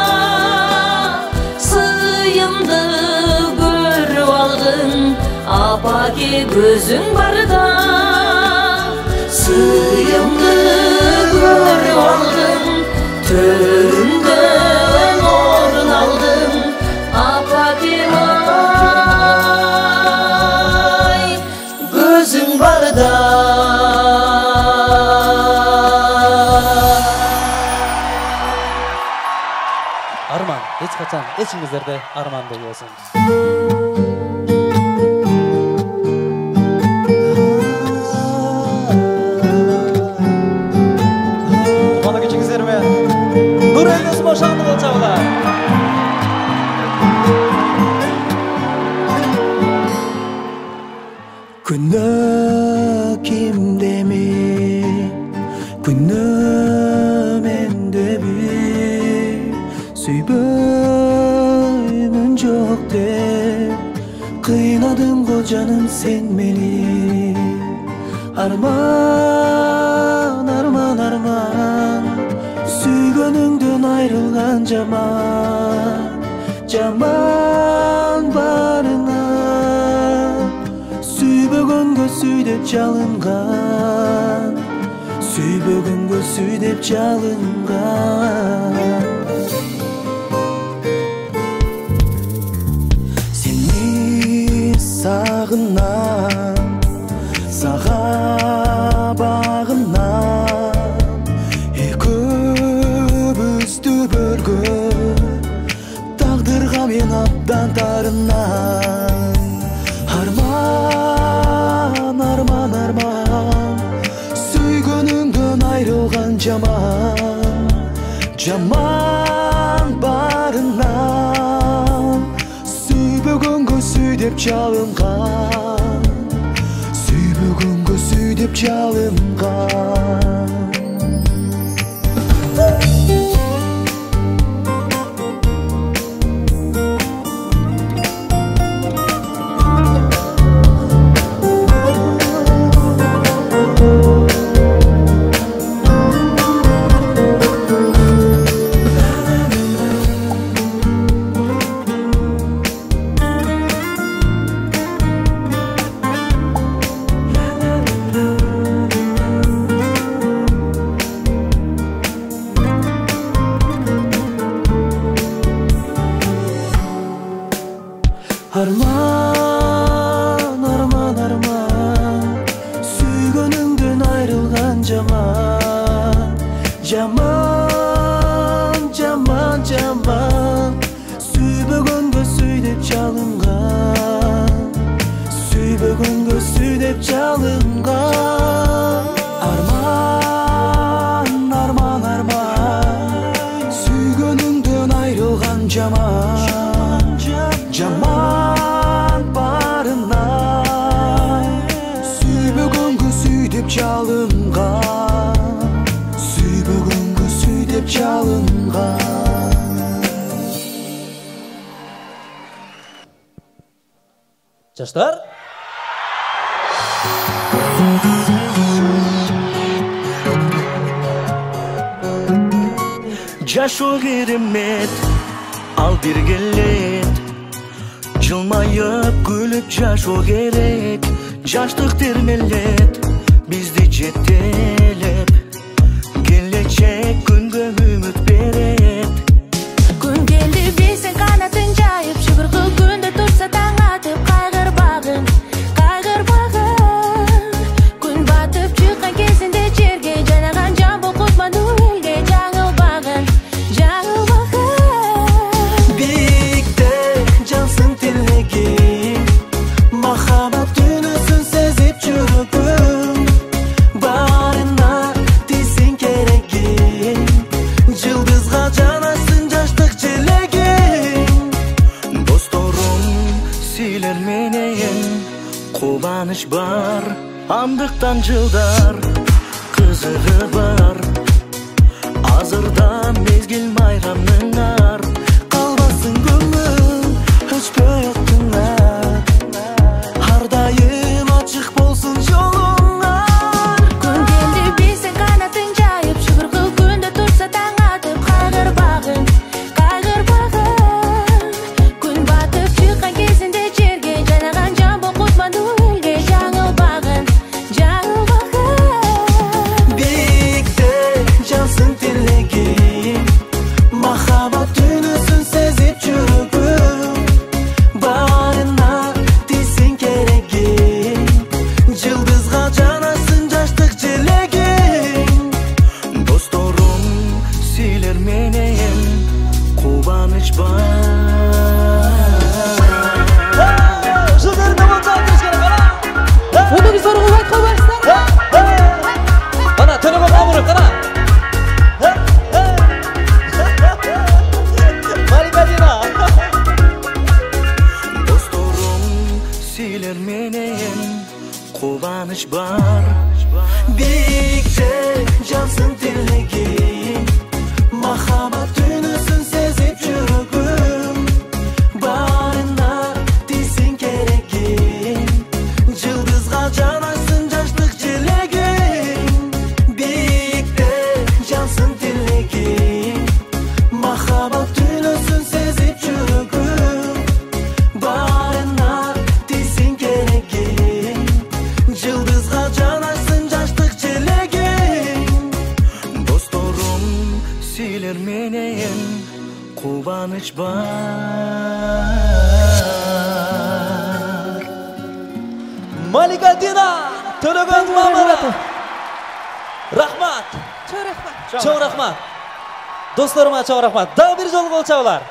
Sıyımdı görüp algın Apake gözün barda Sıyımdı görüp algın Töründen orun algın Apakem ay gözün barda Arman, hiç kaçan, eşinizlerde arman bolsun. Nureliniz boşandı bolçalar. Күнө кимдеми күнө мендеби сүйбөймүн жок деп кыйнадың го жаным сен мени арман арман арман сүйгөнүңдөн айрылган жаман жаман барыңа Sүйбөгөнгө сүй деп жалынган Сүйбөгөнгө сүй деп жалынган Сени сагынам Сага багынам Экөөбүздү бөлгөн Тагдырга мен абдан тарынам süydep çalıngan, süybөгөнгө süydep çalıngan. Arman, arman, arman, süygönüngdөн ayrılgan jaman. Jaman, jaman, jaman, süybөгөнгө süydep çalıngan, süybөгөнгө süydep çalıngan. Arman, arman, arman, süygönüngdön ayrılgan jaman. Jaman barına, süybөгөнгө süydep çalıngan, süybөгөнгө süydep çalıngan. Жаштар, Жашоо керемет, ал бир келет, жылмайып күлүп жашоо керек. Жаштык термелет бизди жетелеп, келечек күнгө үмүт берет. Күн келди бизин канатын жайып, шыбыркы күндө турса таң атып, кайгырбагын, кайгырбагын. Күн батып чыккан кезинде жерге жанаган жан болкутмаду элге, жаңылбагын, жаңылбагын. Бийикте жансың тилегим, махаббат түнөсүн сезип жүрөгүм. Барына тийсиң керегим, жылдызга жанасың жаштык желегим. Досторум силер менен кубаныч бар, андыктан жылдар кызыгы бар. Азырда мезгил майрамыңар, калбасын көңүл өчпөй оттуңар. Ар дайым ачык болсун жолуңар. Күн келди бизин канатын жайып, шыбыркы күндө турса таң атып, кайгырбагын, кайгырбагын. Күн батып чыккан кезинде жерге жанаган жан болкутмаду элге, жаңылбагын, жаңылбагын. Бийикте жансың тилегим, махаббат түнөсүн сезип жүрөгүм. Барына тийсиң керегим, жылдызга жанасың жаштык желегим. Досторум силер менен кубаныч бар. жылдарды болсаң керек ана. Муну соргу айт калбайсыздар. Ана төлөгөн мамуров ана. Марикадина. Досторум силер менен кубаныч бар. Бийикте жансың тилегим, махаббат түнөсүн сезип жүрөгүм. Барына тийсиң керегим, жылдызга жанасың жаштык желегим. Бийикте жансың тилегим, махаббат түнөсүн сезип жүрөгүм. Барына тийсиң керегим, жылдызга жанасың жаштык желегим. Досторум силер менен кубаныч бар. Маликадина, төлөгөн мамуров. Рахмат. Чоң рахмат. Досторыма чоң рахмат. Дагы бир жолу кол чабуулар.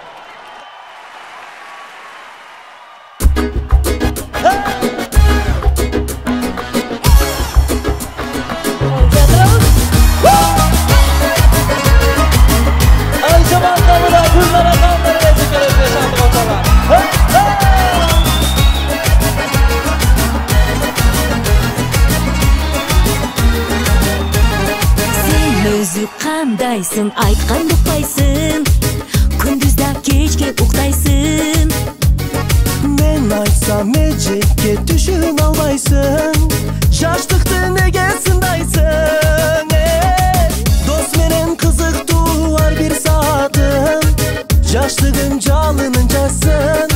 жаштыгым жалынынчасын.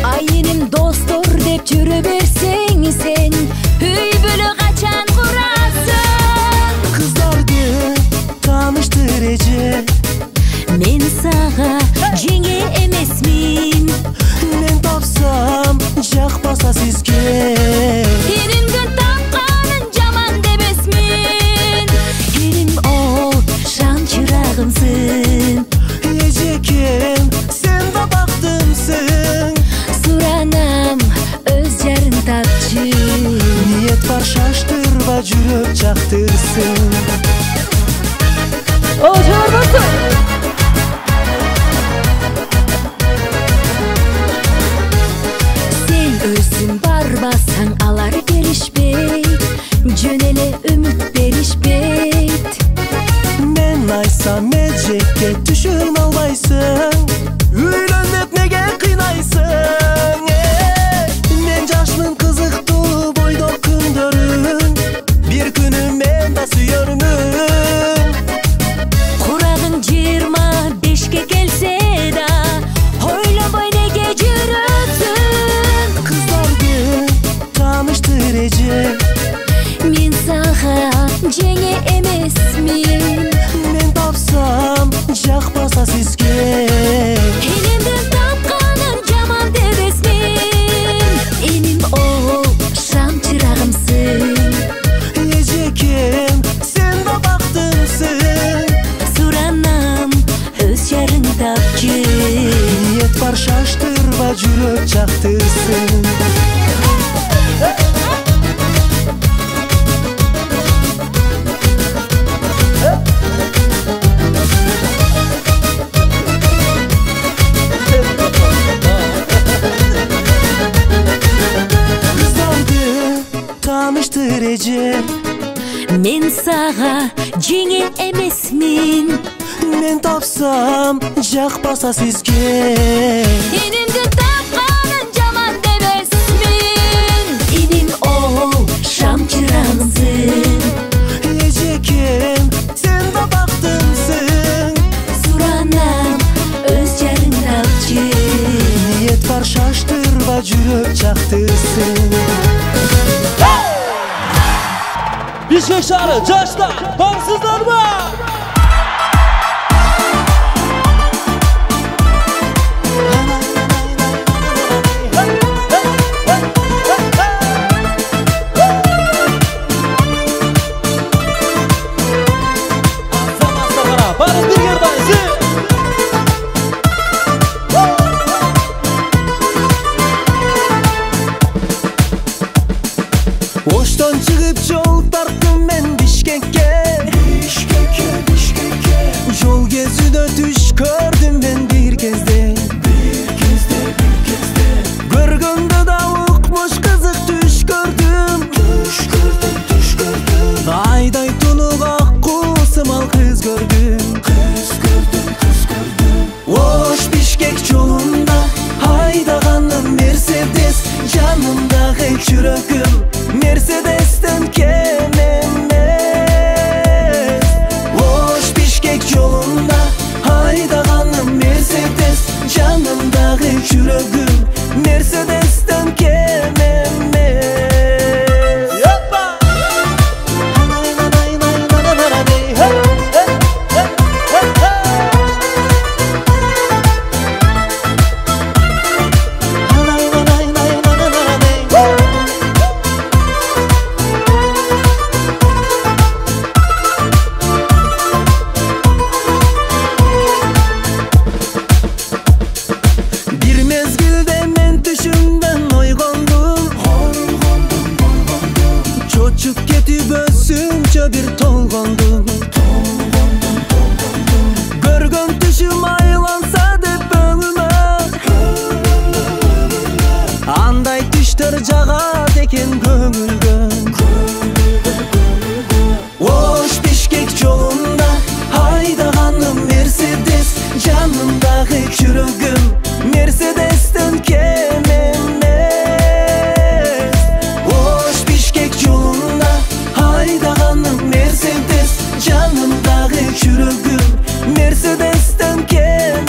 Айыным достор деп жүрө берсең сен, үй бүлө качан курасың? Кыздарды тааныштыр эже, Мен сага жеңе эмесмин. Мен тапсам жакпаса сизге. Энимдин тапканын жаман дебесмин. Эним ол шам чырагымсың. Эжекем сен да бактымсың. Суранам өз жарын тапчы. Ниет бар шаштырба жүрөк жактырсын. О жорбосун. Өзүң барбасаң алар келишпейт, жөн эле үмүт беришпейт. Мен айсам эжекке түшүн албайсың, үйлөн деп неге кыйнайсың? Мен жашмын кызыктуу бойдок күндөрүң, бир күнү мен да сүйөрмүн. Курагың 25-ке келсе да, ойлобой неге жүрөсүң? Тааныштыр эже, Мен сага жеңе эмесмин. Мен тапсам жакпаса сизге. Энимдин тапканын жаман дебесмин. Эним ол шам чырагымсың. Эжекем сен да бактымсың. Суранам өз жарың тапчы. Ниет бар шаштырба жүрөк жактырсын. Тааныштыр эже, Мен сага жеңе эмесмин. Мен тапсам жакпаса сизге. Энимдин тапканын жаман дебесмин. Эним ол шам чырагымсың. Эжекем сен да бактымсың. Суранам өз жарың тапчы. Ниет бар шаштырба жүрөк жактырсын. Бишкек шаары жаштар, баңсыздарбы? Оштон чыгып жол тарттым мен Бишкекке. Жол кезүүдө түш көрдүм мен бир кезде. Көргөндө да укмуш кызык түш көрдүм. Айдай тунук аккуу сымал кыз көрдүм. Ош Бишкек жолунда айдаганым Мерседес, жанымдагы жүрөгүм Мерседестен кем эмес. Ош Бишкек жолунда айдаганым Мерседес, жанымдагы жүрөгүм Мерседестен кем эмес. Bir tolgondum. Görgön düşüm aylansa dep öңүмө, андай түштөр жагат экен көңүлгө. Ош Бишкек жолунда айдаганым Мерседес, жанымдагы жүрөгүм Мерседестен кем эмес. Ош Бишкек жолунда айдаганым Мерседес, жанымдагы жүрөгүм Мерседестен кем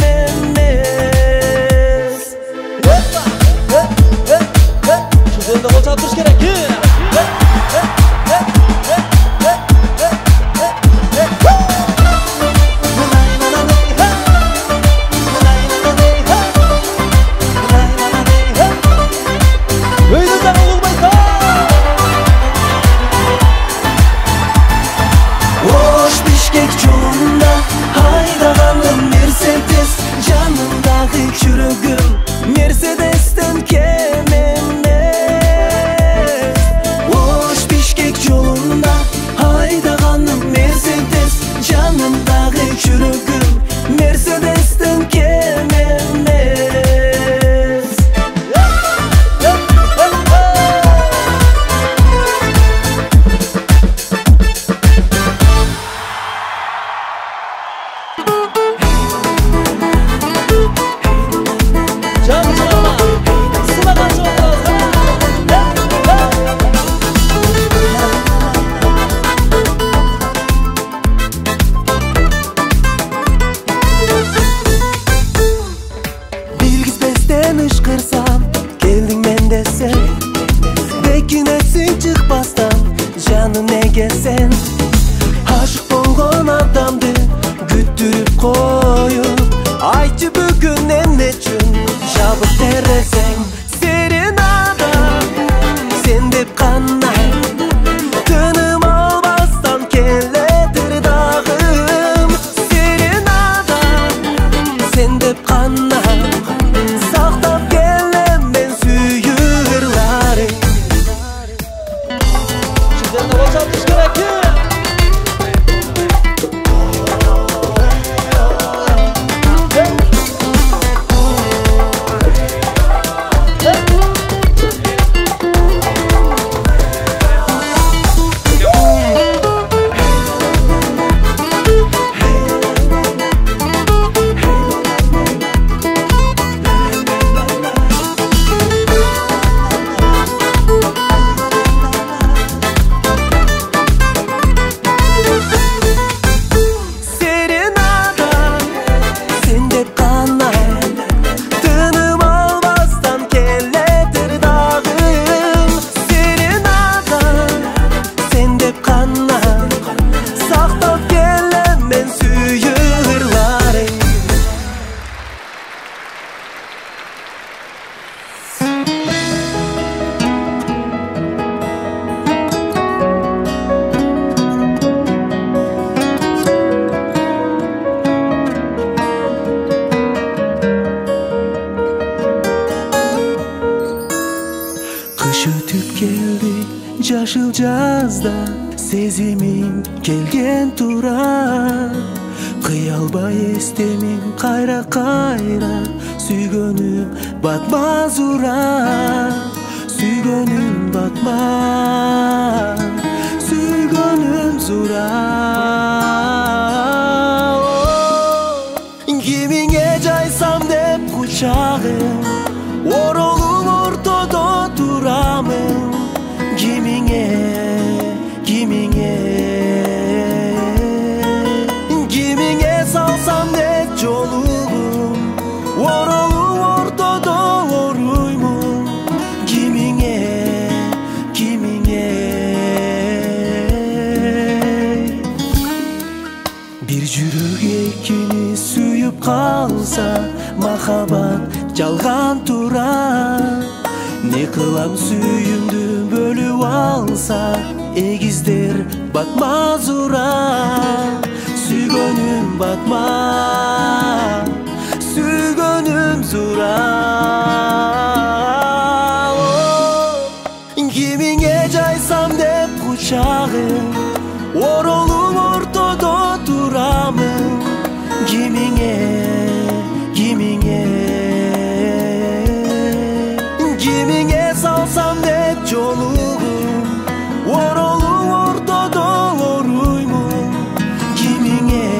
Koydu bugün emne üçün Jabık tereseň Serenada Sen dep kanna Tınım albastan kelledir dağım Serenada Sen dep kanna Saktap gelen ben süyürlarim Sizlerine boşaltış gerekir. Kış ötüp geldi Jaşıl жазda Sezimim kelgen tura Kıyalbay estemin kayra kayra Süygönüm batmaz ura Süygönüm batmaz Süygönüm zura Kimine caysam dep kucağım Orolum ortada duramın Kimine Kimine salsam dep yolum Orolum ortada oruymun Kimine Bir jürek ekini suyup kalsa Mahabat жалган тура Ne kılam süyümdü bölüp alsa Egizler batmaz ura Süygönüm batmaz Süygönüm zura Kimine caysam dep kucağım Orolum ortada duramın Kimine Kimine salsam dep yolum Orolum ortada oruymun Kimine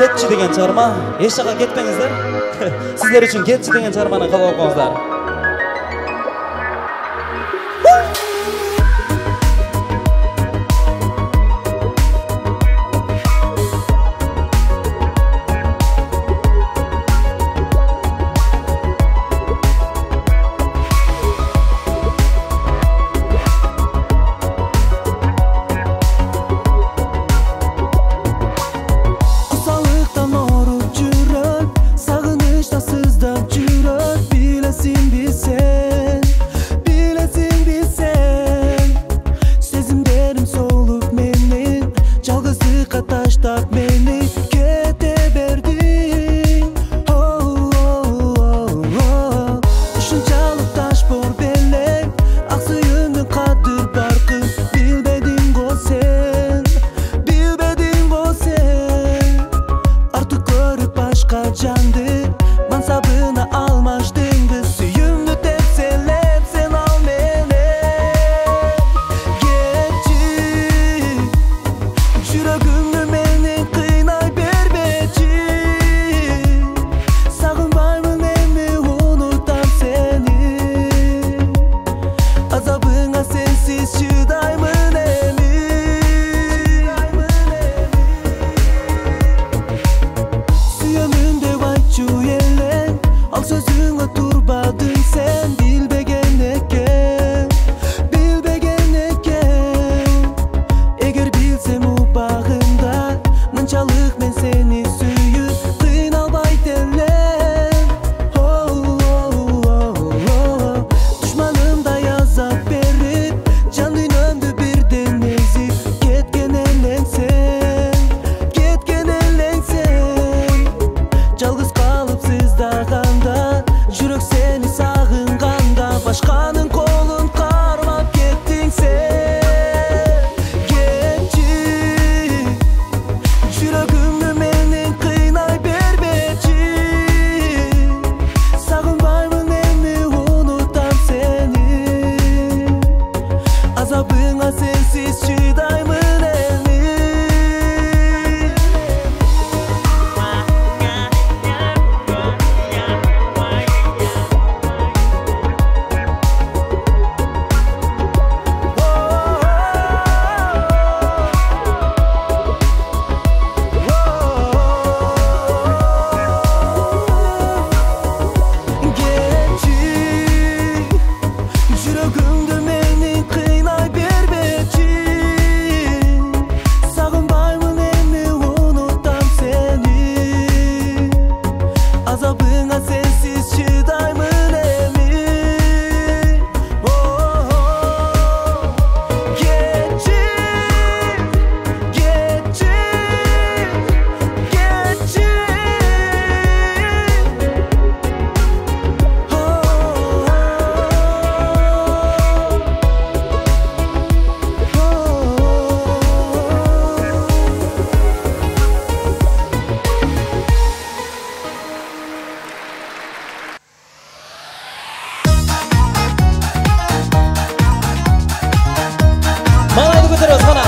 Ketçi деген чыгарма эч жака кетпеңиздер. Сиздер үчүн Кетчи деген чыгарманы кабыл алып коюңуздар. ал сөзүңө турбадың сен билбеген экен эгер билсем убагында мынчалык мен сени сүйүп кыйналбайт элем душманымдай азап берип жан дүйнөмдү бирден эзип кеткен элең сен жалгыз калып сыздаганда жүрөк сени сагынганда башканын колун кармап кеттиң сен кетчи жүрөгүмдү менен кыйнай бербечи сагынбаймын эми унутам сени азабыңа сенсиз чыдаймын эми жүрөгүмдү менен кыйнай бербечи сагынбаймын эми унутам сени азабыңа сенсиз чыдаймын эми кетчи Малайды көтеріңіз ғана.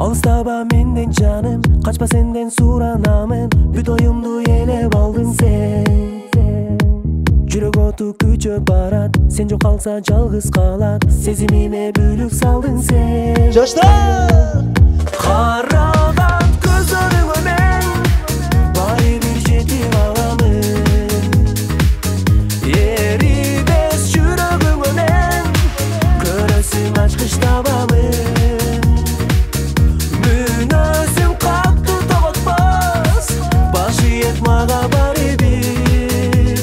Алыстаба менден жаным, качпа сенден суранамын. Бүт оюмду ээлеп алдың сен. Жүрөк оту күчөп барат, сен жок калса жалгыз калат. Сезимиме бүлүк салдың сен. Жаштар! Караган көзөрүңө мен баары бир жетип аламын. Эрибес жүрөгүңө мен көрөсүң ачкыч табамын. Мүнөзүм катты тоготпос, башы ет мага баары бир.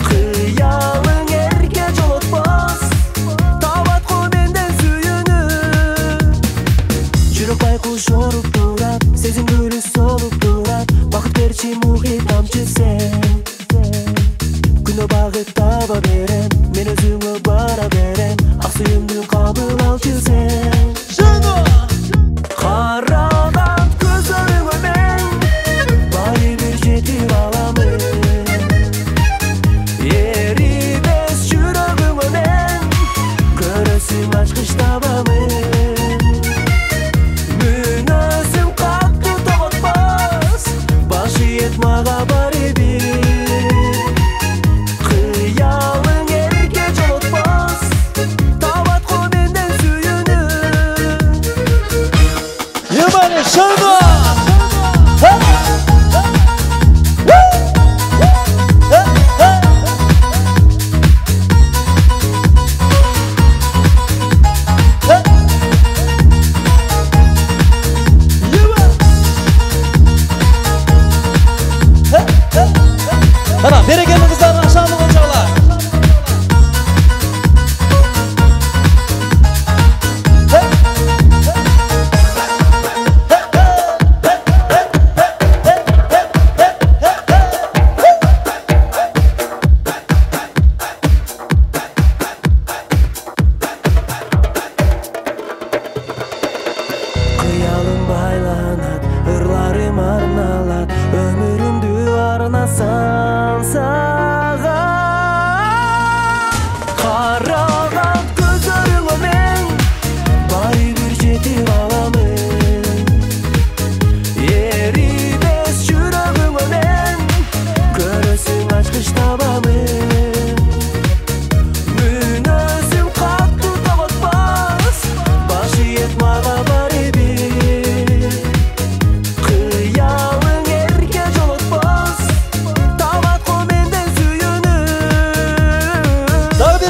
Кыялың эрге жолотпос, табатко менден сүйүнүп. Жүрөк байкуш жоруп турат, сезим гүлү солуп турат. Бакыт берчи мухит тамчы сен. Күнөө багыт таба берем, мен өзүңө бара берем. Ак сүйүмдү кабыл алчы сен. Караган көзөрүңө мен баары бир жетип аламын. Эрибес жүрөгүңө мен көрөсүң ачкыч табамын. Мүнөзүм катты тоготпос, башы ет мага баары бир. Кыялың эрге жолотпос, табатко менден сүйүнүп. Ебаны шаңға!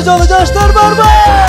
жолу жаштар барбы?